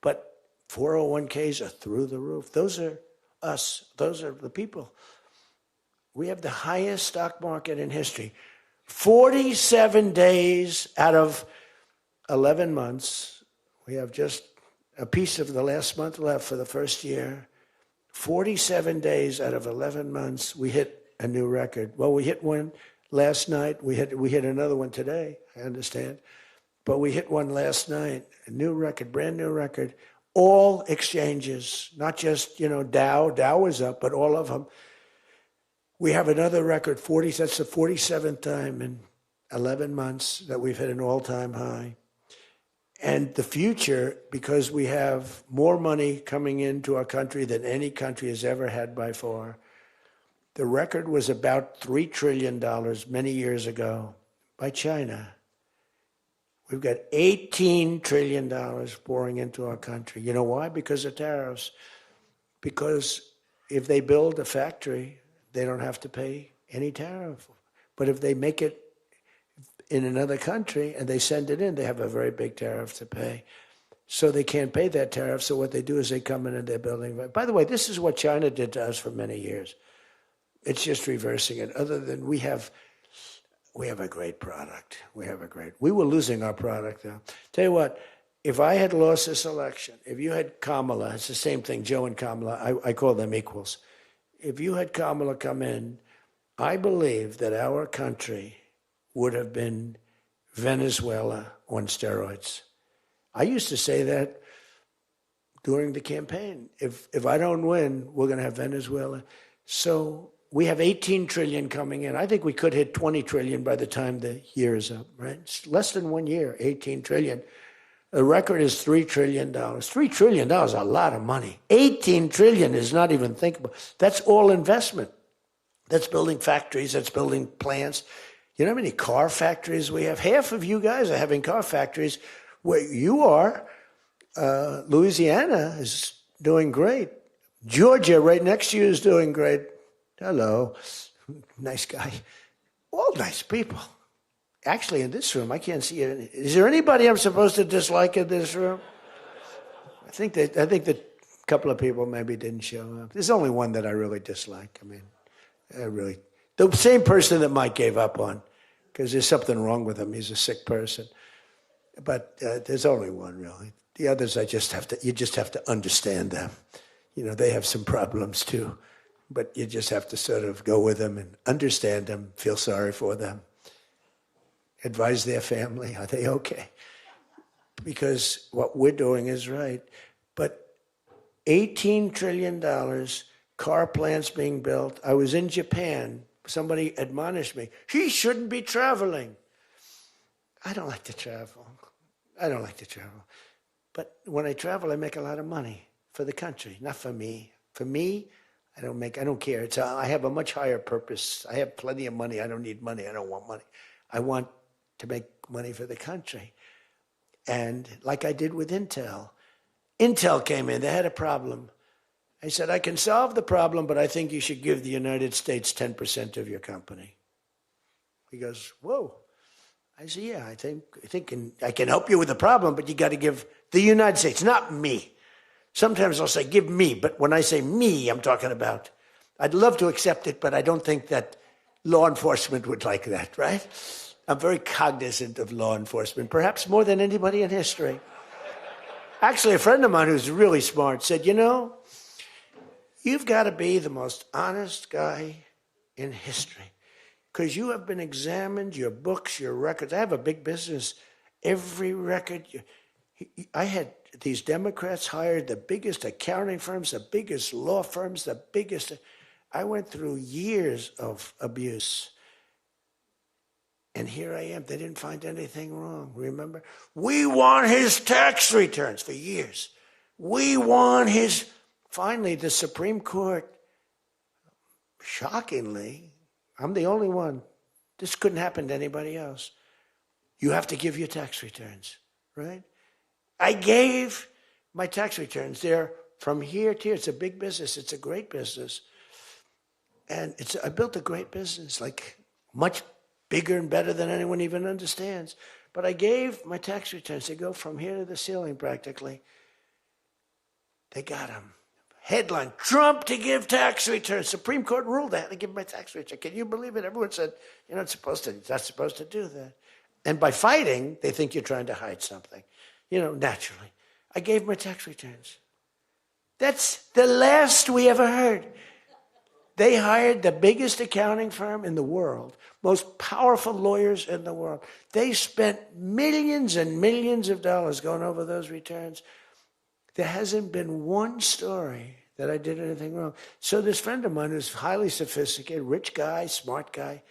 But 401ks are through the roof. Those are us. Those are the people. We have the highest stock market in history. 47 days out of 11 months. We have just a piece of the last month left for the first year. 47 days out of 11 months, we hit a new record. Well, we hit one last night. We hit another one today, I understand. But we hit one last night, a new record, brand new record. All exchanges, not just, Dow. Dow was up, but all of them. We have another record, that's the 47th time in 11 months that we've hit an all-time high. And the future, because we have more money coming into our country than any country has ever had by far. The record was about $3 trillion many years ago by China. We've got $18 trillion pouring into our country. You know why? Because of tariffs. Because if they build a factory, they don't have to pay any tariff. But if they make it, in another country and they send it in, they have a very big tariff to pay. So they can't pay that tariff. So what they do is they come in and they're building. By the way, this is what China did to us for many years. It's just reversing it. Other than we have a great product. We were losing our product though. Tell you what, if I had lost this election, if you had Kamala, it's the same thing, Joe and Kamala, I call them equals. If you had Kamala come in, I believe that our country would have been Venezuela on steroids. I used to say that during the campaign. If I don't win, we're going to have Venezuela. So we have 18 trillion coming in. I think we could hit 20 trillion by the time the year is up, right? It's less than 1 year, 18 trillion. The record is $3 trillion. $3 trillion is a lot of money. 18 trillion is not even thinkable. That's all investment. That's building factories. That's building plants. You know how many car factories we have? Half of you guys are having car factories. Where you are, Louisiana is doing great. Georgia, right next to you, is doing great. Hello. Nice guy. All nice people. Actually, in this room, I can't see it. Is there anybody I'm supposed to dislike in this room? I think that a couple of people maybe didn't show up. There's only one that I really dislike. I mean, the same person that Mike gave up on, because there's something wrong with him. He's a sick person. But there's only one, really. The others, you just have to understand them. You know, they have some problems too. But you just have to sort of go with them and understand them, feel sorry for them, advise their family, are they okay? Because what we're doing is right. But $18 trillion, car plants being built. I was in Japan. Somebody admonished me, he shouldn't be traveling. I don't like to travel. But when I travel, I make a lot of money for the country, not for me. For me, I don't care. I have a much higher purpose. I have plenty of money. I don't need money. I don't want money. I want to make money for the country. And like I did with Intel. Intel came in. They had a problem. I said, I can solve the problem, but I think you should give the United States 10% of your company. He goes, whoa. I said, yeah, I think I can help you with the problem, but you got to give the United States, not me. Sometimes I'll say, give me, but when I say me, I'm talking about, I'd love to accept it, but I don't think that law enforcement would like that, right? I'm very cognizant of law enforcement, perhaps more than anybody in history. Actually, a friend of mine who's really smart said, you know, you've got to be the most honest guy in history. Because you have been examined, your books, your records. I have a big business. Every record. I had these Democrats hired the biggest accounting firms, the biggest law firms, the biggest. I went through years of abuse. And here I am. They didn't find anything wrong, remember? We want his tax returns for years. We want his. Finally, the Supreme Court, shockingly, I'm the only one. This couldn't happen to anybody else. You have to give your tax returns, right? I gave my tax returns. They're from here to here. It's a big business. It's a great business. And I built a great business, like much bigger and better than anyone even understands. But I gave my tax returns. They go from here to the ceiling practically. They got them. Headline, Trump to give tax returns. Supreme Court ruled I had to give my tax return. Can you believe it? Everyone said, you're not supposed to do that. And by fighting, they think you're trying to hide something. You know, naturally. I gave my tax returns. That's the last we ever heard. They hired the biggest accounting firm in the world, most powerful lawyers in the world. They spent millions and millions of dollars going over those returns. There hasn't been one story that I did anything wrong. So this friend of mine who's highly sophisticated, rich guy, smart guy,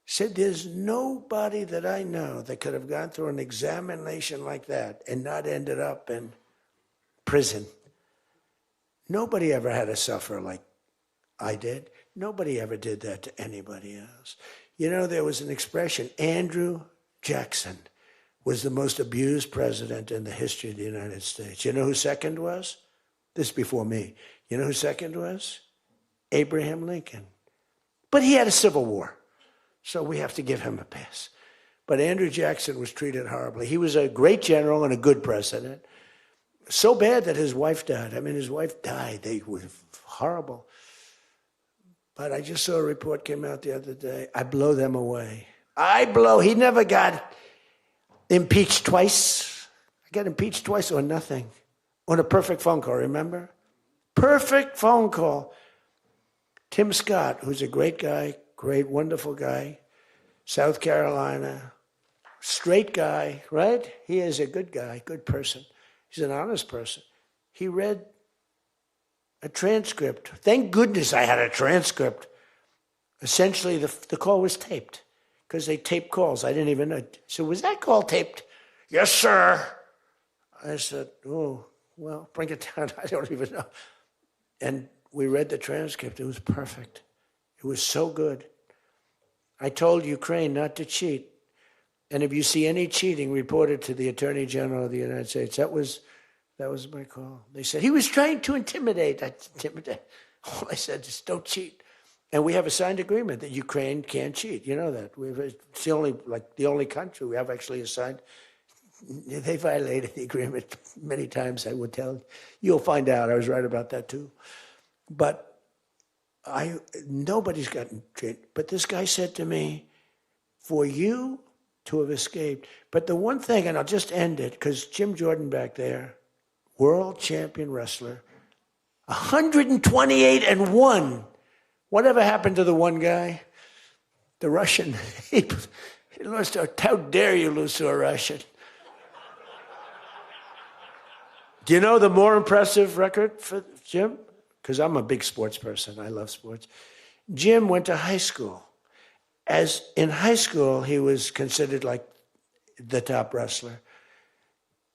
said there's nobody that I know that could have gone through an examination like that and not ended up in prison. Nobody ever had to suffer like I did. Nobody ever did that to anybody else. You know, there was an expression, Andrew Jackson was the most abused president in the history of the United States. You know who second was? This is before me. You know who second was? Abraham Lincoln. But he had a civil war. So we have to give him a pass. But Andrew Jackson was treated horribly. He was a great general and a good president. So bad that his wife died. I mean, his wife died. They were horrible. But I just saw a report came out the other day. I blow them away. He never got impeached twice. I got impeached twice on nothing. On a perfect phone call, remember? Perfect phone call. Tim Scott, who's a great guy, great, wonderful guy, South Carolina, straight guy, right? He is a good guy, good person. He's an honest person. He read a transcript. Thank goodness I had a transcript. Essentially, the call was taped because they tape calls. I didn't even know. So was that call taped? Yes, sir. I said, oh, well, bring it down. I don't even know. And we read the transcript. It was perfect. It was so good. I told Ukraine not to cheat. And if you see any cheating, report it to the Attorney General of the United States. That was my call. They said, he was trying to intimidate. All I said is, don't cheat. And we have a signed agreement that Ukraine can't cheat. You know that. It's the only country we have actually a signed. They violated the agreement many times, I would tell. You'll find out. I was right about that too. But nobody's gotten cheated. But this guy said to me, for you to have escaped. But the one thing, and I'll just end it, because Jim Jordan back there, world champion wrestler, 128-1. Whatever happened to the one guy? The Russian. He lost to, how dare you lose to a Russian? Do you know the more impressive record for Jim? Because I'm a big sports person. I love sports. Jim went to high school. As in high school, he was considered like the top wrestler.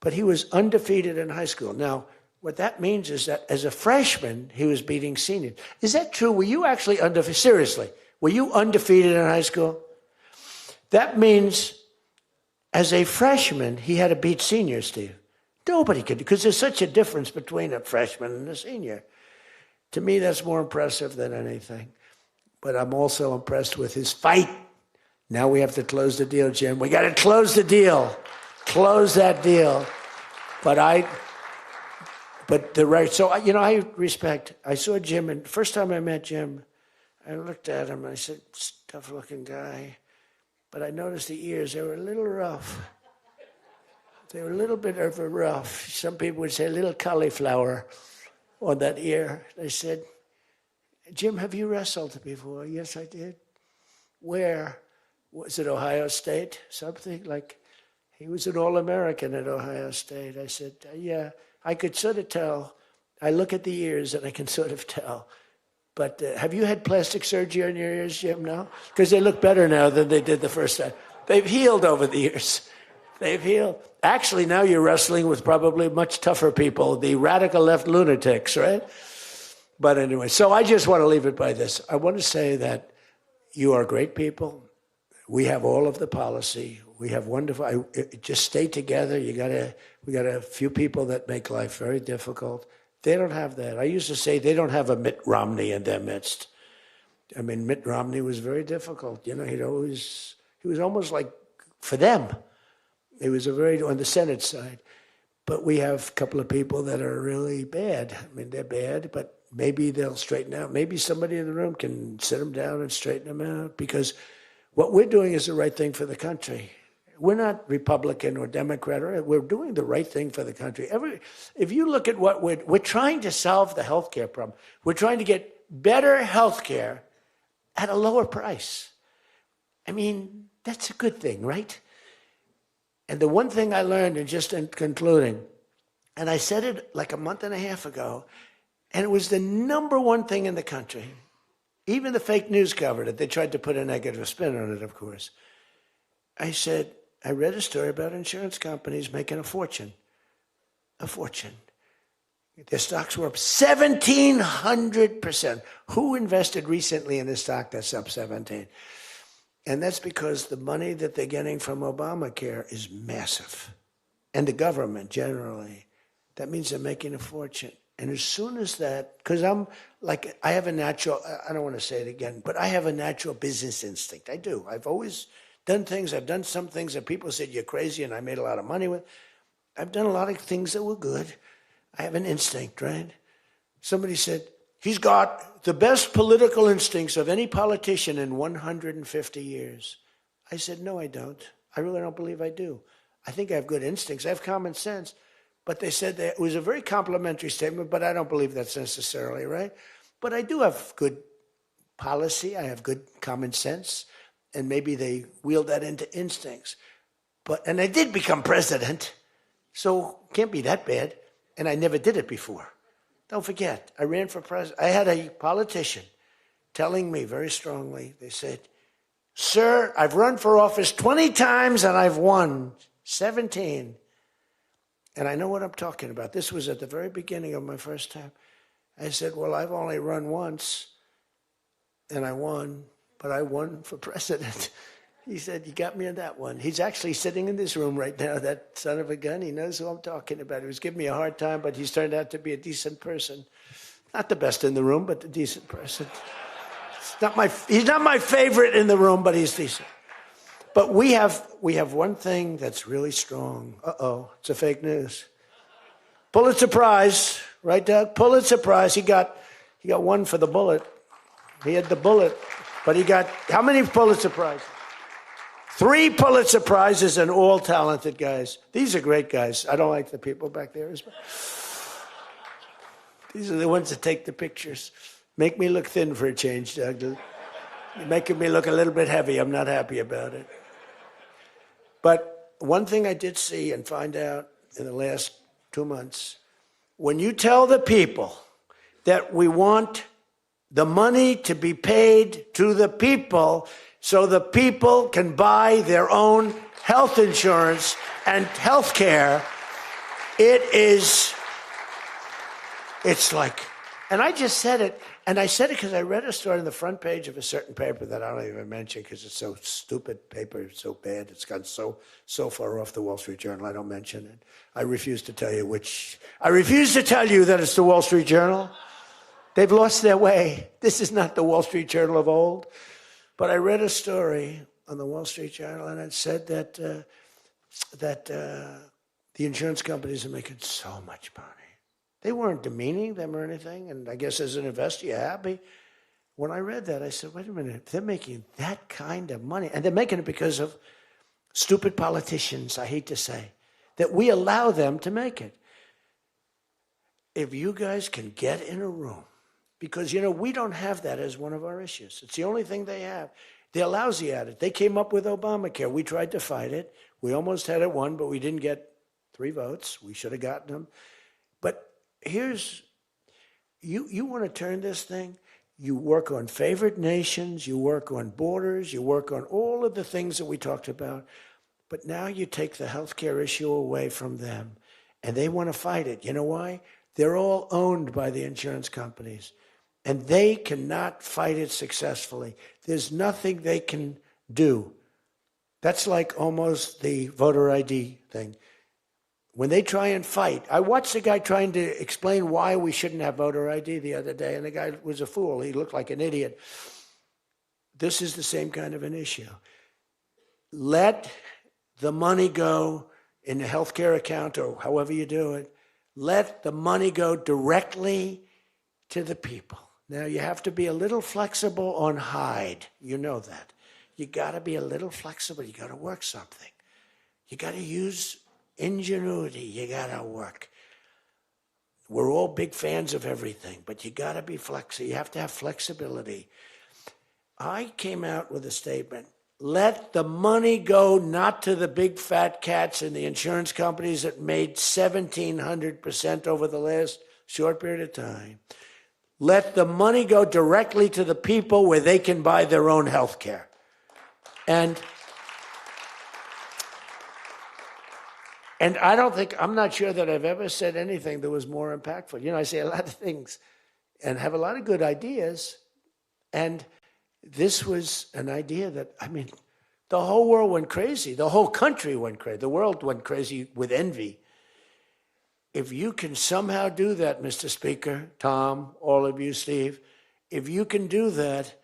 But he was undefeated in high school. Now, what that means is that as a freshman, he was beating seniors. Is that true? Were you actually undefeated? Seriously, were you undefeated in high school? That means as a freshman, he had to beat seniors, Steve. Nobody could, because there's such a difference between a freshman and a senior. To me, that's more impressive than anything. But I'm also impressed with his fight. Now we have to close the deal, Jim. We got to close the deal. Close that deal. So, I respect. I saw Jim, and the first time I met Jim, I looked at him, and I said, tough-looking guy. But I noticed the ears, they were a little rough. They were a little bit of a rough. Some people would say a little cauliflower on that ear. They said, Jim, have you wrestled before? Yes, I did. Where? Was it Ohio State? Something like, he was an All-American at Ohio State. I said, yeah, I could sort of tell. I look at the ears and I can sort of tell. But have you had plastic surgery on your ears, Jim, now? Because they look better now than they did the first time. They've healed over the years. They've healed. Actually, now you're wrestling with probably much tougher people, the radical left lunatics, right? But anyway, so I just want to leave it by this. I want to say that you are great people. We have all of the policy. We have wonderful, just stay together. We got a few people that make life very difficult. They don't have that. I used to say they don't have a Mitt Romney in their midst. I mean, Mitt Romney was very difficult. You know, he was almost like, for them, he was on the Senate side. But we have a couple of people that are really bad. I mean, they're bad, but maybe they'll straighten out. Maybe somebody in the room can sit them down and straighten them out, because what we're doing is the right thing for the country. We're not Republican or Democrat. We're doing the right thing for the country. If you look at what we're trying to solve the healthcare problem. We're trying to get better healthcare at a lower price. I mean, that's a good thing, right? And the one thing I learned, and just in concluding, and I said it like a month and a half ago, and it was the number one thing in the country. Even the fake news covered it. They tried to put a negative spin on it, of course. I said, I read a story about insurance companies making a fortune. A fortune. Their stocks were up 1,700%. Who invested recently in a stock that's up 17? And that's because the money that they're getting from Obamacare is massive. And the government generally. That means they're making a fortune. And as soon as that, because I have a natural, I don't want to say it again, but I have a natural business instinct. I do. I've always done things. I've done some things that people said, you're crazy, and I made a lot of money with. I've done a lot of things that were good. I have an instinct, right? Somebody said, he's got the best political instincts of any politician in 150 years. I said, no, I don't. I really don't believe I do. I think I have good instincts. I have common sense. But they said that it was a very complimentary statement, but I don't believe that's necessarily right. But I do have good policy. I have good common sense. And maybe they wheeled that into instincts. And I did become president, so can't be that bad. And I never did it before. Don't forget, I ran for president. I had a politician telling me very strongly, they said, sir, I've run for office 20 times and I've won 17. And I know what I'm talking about. This was at the very beginning of my first time. I said, well, I've only run once, and I won, but I won for president. He said, you got me on that one. He's actually sitting in this room right now, that son of a gun. He knows who I'm talking about. He was giving me a hard time, but he's turned out to be a decent person. Not the best in the room, but a decent person. He's not my favorite in the room, but he's decent. But we have one thing that's really strong. Uh-oh, it's a fake news. Pulitzer Prize, right, Doug? Pulitzer Prize. He got one for the bullet. He had the bullet, but he got how many Pulitzer Prizes? 3 Pulitzer Prizes, and all talented guys. These are great guys. I don't like the people back there as well. These are the ones that take the pictures. Make me look thin for a change, Doug. You're making me look a little bit heavy. I'm not happy about it. But one thing I did see and find out in the last 2 months, when you tell the people that we want the money to be paid to the people so the people can buy their own health insurance and health care, it's like, and I just said it, and I said it because I read a story on the front page of a certain paper that I don't even mention because it's so stupid paper, it's so bad, it's gone so far off the Wall Street Journal, I don't mention it. I refuse to tell you that it's the Wall Street Journal. They've lost their way. This is not the Wall Street Journal of old. But I read a story on the Wall Street Journal, and it said that the insurance companies are making so much money. They weren't demeaning them or anything, and I guess as an investor, you're happy. When I read that, I said, wait a minute, they're making that kind of money, and they're making it because of stupid politicians, I hate to say, that we allow them to make it. If you guys can get in a room, because, we don't have that as one of our issues. It's the only thing they have. They're lousy at it. They came up with Obamacare. We tried to fight it. We almost had it won, but we didn't get 3 votes. We should have gotten them. But here's, you want to turn this thing, you work on favored nations, you work on borders, you work on all of the things that we talked about, but now you take the healthcare issue away from them, and they want to fight it. You know why? They're all owned by the insurance companies, and they cannot fight it successfully. There's nothing they can do. That's like almost the voter ID thing. When they try and fight, I watched a guy trying to explain why we shouldn't have voter ID the other day, and the guy was a fool. He looked like an idiot. This is the same kind of an issue. Let the money go in the healthcare account or however you do it. Let the money go directly to the people. Now, you have to be a little flexible on Hyde. You know that. You got to be a little flexible. You got to work something. You got to use ingenuity. You got to work. We're all big fans of everything, but you got to be flexible. You have to have flexibility. I came out with a statement. Let the money go not to the big fat cats and the insurance companies that made 1,700% over the last short period of time. Let the money go directly to the people where they can buy their own health care. And I'm not sure that I've ever said anything that was more impactful. I say a lot of things and have a lot of good ideas. And this was an idea that, the whole world went crazy. The whole country went crazy. The world went crazy with envy. if you can somehow do that, Mr. Speaker, Tom, all of you, Steve, if you can do that,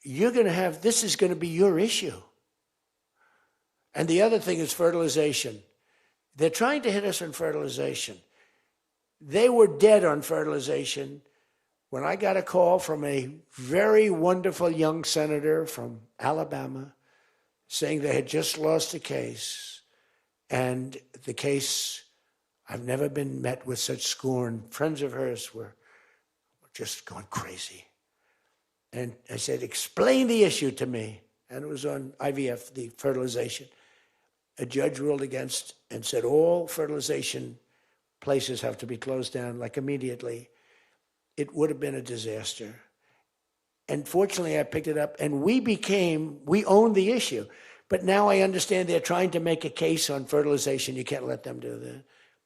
you're going to have, this is going to be your issue. And the other thing is fertilization. They're trying to hit us on fertilization. They were dead on fertilization when I got a call from a very wonderful young senator from Alabama saying they had just lost a case. And the case, I've never been met with such scorn. Friends of hers were just going crazy. And I said, explain the issue to me. And it was on IVF, the fertilization. A judge ruled against and said all fertilization places have to be closed down, like immediately. It would have been a disaster. And fortunately, I picked it up, and we owned the issue. But now I understand they're trying to make a case on fertilization. You can't let them do that.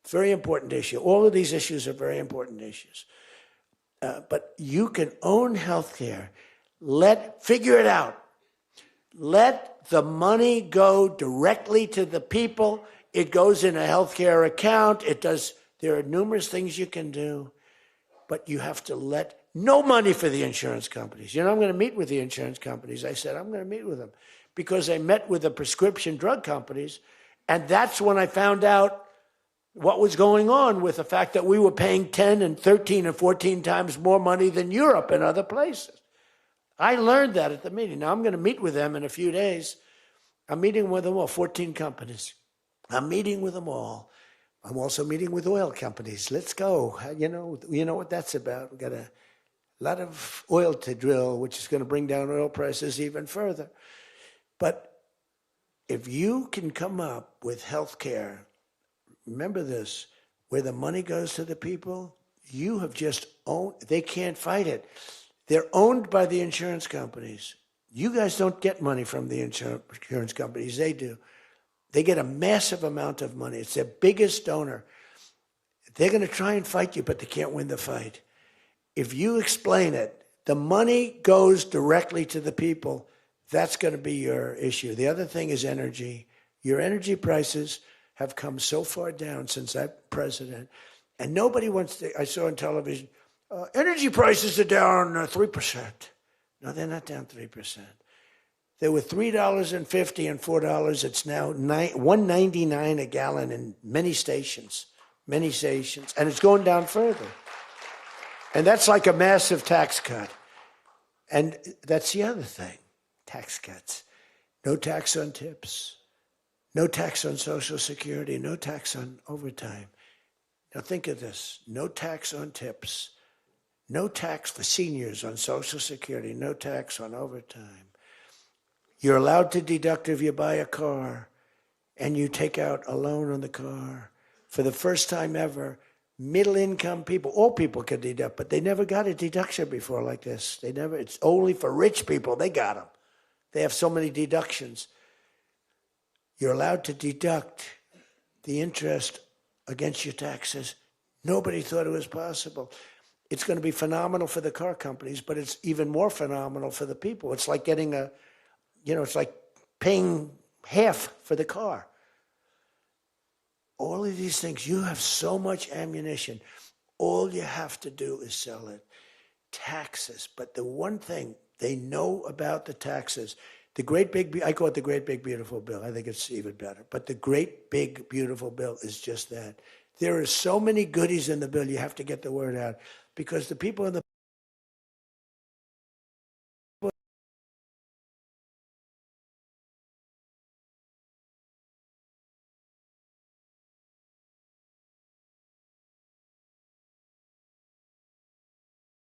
Very important issue. All of these issues are very important issues. But you can own healthcare. Figure it out. Let the money go directly to the people. It goes in a healthcare account. There are numerous things you can do, but you have to let no money for the insurance companies. I'm going to meet with the insurance companies. I said, I'm going to meet with them because I met with the prescription drug companies. And that's when I found out what was going on with the fact that we were paying 10 and 13 and 14 times more money than Europe and other places. I learned that at the meeting. Now I'm going to meet with them in a few days. I'm meeting with them all, 14 companies. I'm meeting with them all. I'm also meeting with oil companies. Let's go. You know what that's about. We've got a lot of oil to drill, which is going to bring down oil prices even further. But if you can come up with health care, remember this, where the money goes to the people, you have just owned, they can't fight it. They're owned by the insurance companies. You guys don't get money from the insurance companies. They do. They get a massive amount of money. It's their biggest donor. They're going to try and fight you, but they can't win the fight. If you explain it, the money goes directly to the people. That's going to be your issue. The other thing is energy. Your energy prices have come so far down since I'm president. And nobody wants to, I saw on television, energy prices are down 3%. No, they're not down 3%. They were $3.50 and $4. It's now $1.99 a gallon in many stations, and it's going down further. And that's like a massive tax cut. And that's the other thing, tax cuts. No tax on tips, no tax on Social Security, no tax on overtime. Now think of this, no tax on tips, no tax for seniors on Social Security, no tax on overtime. You're allowed to deduct if you buy a car and you take out a loan on the car. For the first time ever, middle-income people, all people can deduct, but they never got a deduction before like this. It's only for rich people. They got them. They have so many deductions. You're allowed to deduct the interest against your taxes. Nobody thought it was possible. It's going to be phenomenal for the car companies, but it's even more phenomenal for the people. It's like getting it's like paying half for the car. All of these things, you have so much ammunition. All you have to do is sell it. Taxes. But the one thing they know about the taxes, I call it the great big beautiful bill. I think it's even better. But the great big beautiful bill is just that. There are so many goodies in the bill, you have to get the word out. Because the people in the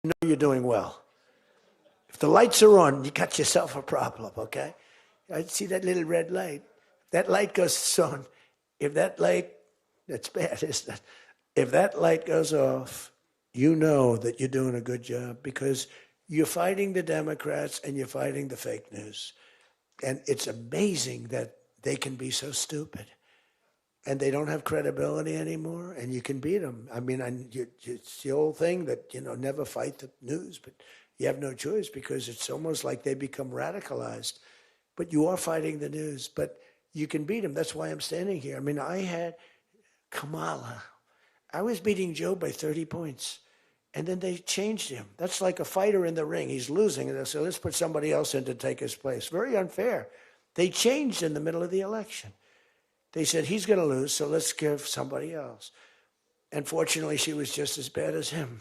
know you're doing well. If the lights are on, you got yourself a problem, okay? I see that little red light. That light goes on. If that light, that's bad, isn't it? If that light goes off, you know that you're doing a good job because you're fighting the Democrats and you're fighting the fake news. And it's amazing that they can be so stupid. And they don't have credibility anymore, and you can beat them. I mean, it's the old thing that, never fight the news, but you have no choice because it's almost like they become radicalized. But you are fighting the news, but you can beat them. That's why I'm standing here. I mean, I had Kamala I was beating Joe by 30 points. And then they changed him. That's like a fighter in the ring. He's losing. And they said, let's put somebody else in to take his place. Very unfair. They changed in the middle of the election. They said, he's going to lose, so let's give somebody else. And fortunately, she was just as bad as him.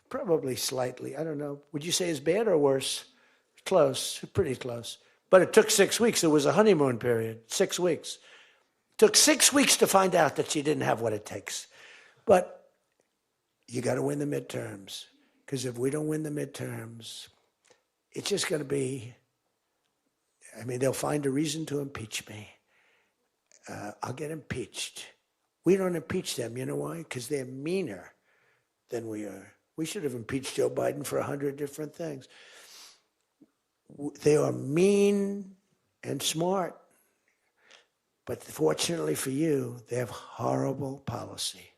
Probably slightly. I don't know. Would you say as bad or worse? Close. Pretty close. But it took 6 weeks. It was a honeymoon period. 6 weeks. It took 6 weeks to find out that she didn't have what it takes. But you got to win the midterms, because if we don't win the midterms, it's just going to be, I mean, they'll find a reason to impeach me. I'll get impeached. We don't impeach them. You know why? Because they're meaner than we are. We should have impeached Joe Biden for 100 different things. They are mean and smart. But fortunately for you, they have horrible policy.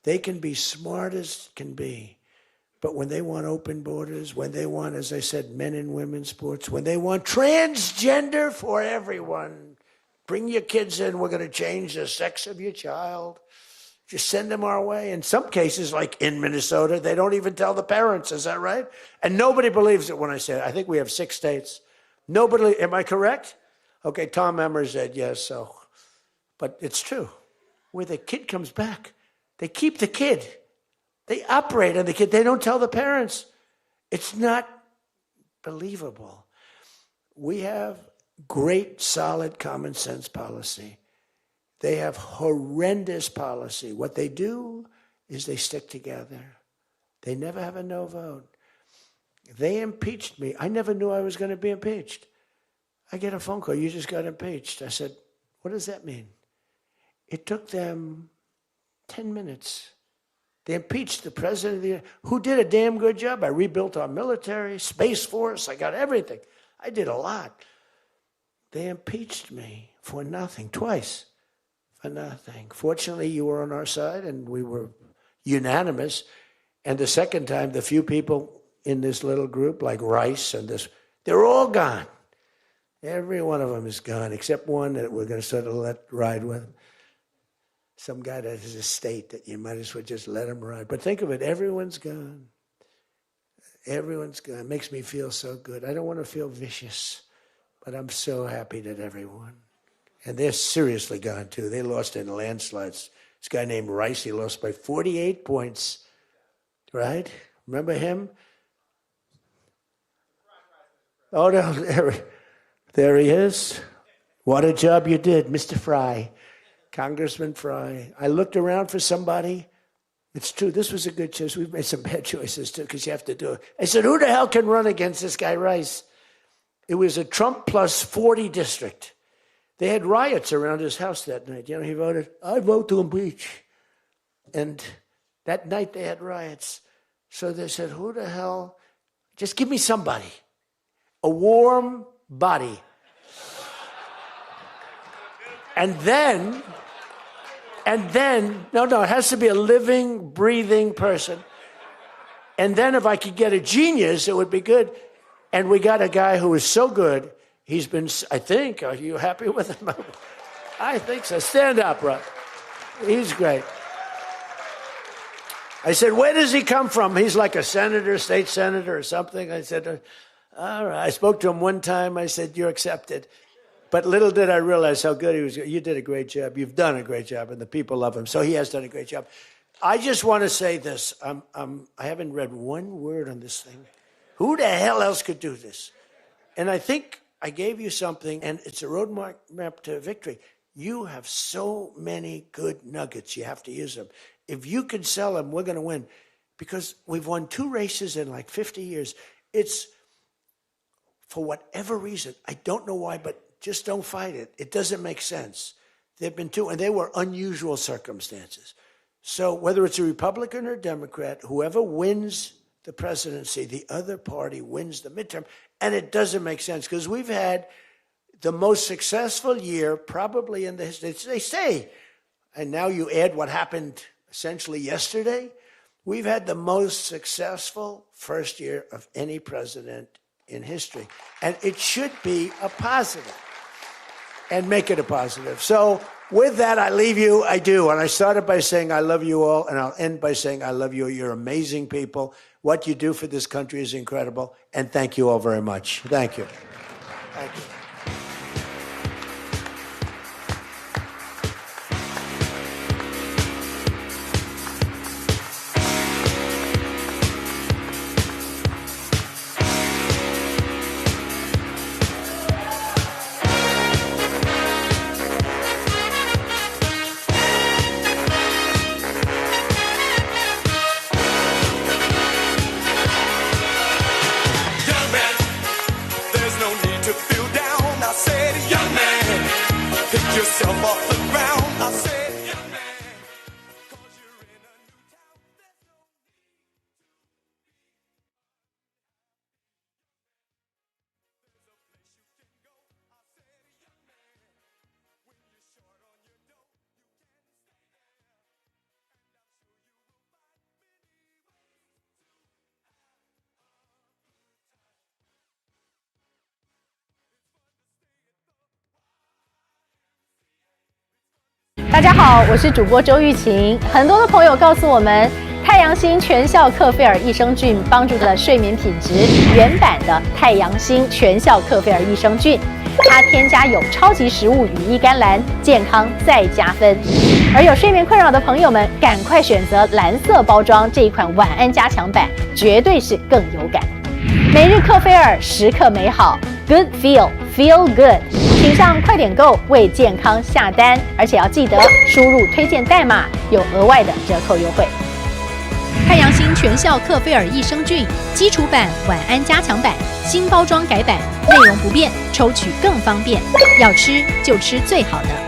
They can be smart as can be, but when they want open borders, when they want, as I said, men and women sports, when they want transgender for everyone, bring your kids in, we're going to change the sex of your child. Just send them our way. In some cases, like in Minnesota, they don't even tell the parents. Is that right? And nobody believes it when I say it. I think we have 6 states. Nobody, am I correct? Okay, Tom Emmer said yes, so. But it's true. Where the kid comes back, they keep the kid. They operate on the kid. They don't tell the parents. It's not believable. We have great, solid common sense policy. They have horrendous policy. What they do is they stick together. They never have a no vote. They impeached me. I never knew I was going to be impeached. I get a phone call. You just got impeached. I said, what does that mean? It took them 10 minutes. They impeached the president of the United States, who did a damn good job. I rebuilt our military, Space Force. I got everything. I did a lot. They impeached me for nothing, twice, for nothing. Fortunately, you were on our side, and we were unanimous. And the second time, the few people in this little group, like Rice and this, they're all gone. Every one of them is gone, except one that we're going to sort of let ride with. Some guy that has a state that you might as well just let him ride. But think of it, everyone's gone. Everyone's gone. It makes me feel so good. I don't want to feel vicious, but I'm so happy that everyone. And they're seriously gone, too. They lost in landslides. This guy named Rice, he lost by 48 points, right? Remember him? Oh, no, there he is. What a job you did, Mr. Fry. Congressman Fry. I looked around for somebody. It's true, this was a good choice. We've made some bad choices, too, because you have to do it. I said, who the hell can run against this guy, Rice? It was a Trump plus 40 district. They had riots around his house that night. You know, he voted, I vote to impeach. And that night they had riots. So they said, who the hell? Just give me somebody. A warm body. And then, no, it has to be a living, breathing person. And then if I could get a genius, it would be good. And we got a guy who is so good. He's been, I think, are you happy with him? I think so. Stand up, bro. He's great. I said, where does he come from? He's like a senator, state senator or something. I said, all right. I spoke to him one time. I said, you're accepted. But little did I realize how good he was. You did a great job. You've done a great job, and the people love him. So he has done a great job. I just want to say this. I haven't read one word on this thing. Who the hell else could do this? And I think I gave you something, and it's a roadmap to victory. You have so many good nuggets. You have to use them. If you can sell them, we're going to win. Because we've won 2 races in like 50 years. It's, for whatever reason, I don't know why, but just don't fight it. It doesn't make sense. There have been 2, and they were unusual circumstances. So whether it's a Republican or Democrat, whoever wins the presidency, the other party wins the midterm. And it doesn't make sense because we've had the most successful year probably in the history. They say, and now you add what happened essentially yesterday, we've had the most successful first year of any president in history. And it should be a positive. And make it a positive. So With that, I leave you. I do. And I started by saying I love you all, and I'll end by saying I love you. You're amazing people. What you do for this country is incredible. And thank you all very much. Thank you. Thank you. 大家好，我是主播周玉琴。很多的朋友告诉我们，太阳星全效克菲尔益生菌帮助了睡眠品质。原版的太阳星全效克菲尔益生菌，它添加有超级食物羽衣甘蓝，健康再加分。而有睡眠困扰的朋友们，赶快选择蓝色包装这一款晚安加强版，绝对是更有感。每日克菲尔，时刻美好 ，Good Feel Good。请上快点购为健康下单，而且要记得输入推荐代码，有额外的折扣优惠。太阳星全效克菲尔益生菌基础版、晚安加强版，新包装改版，内容不变，抽取更方便。要吃就吃最好的。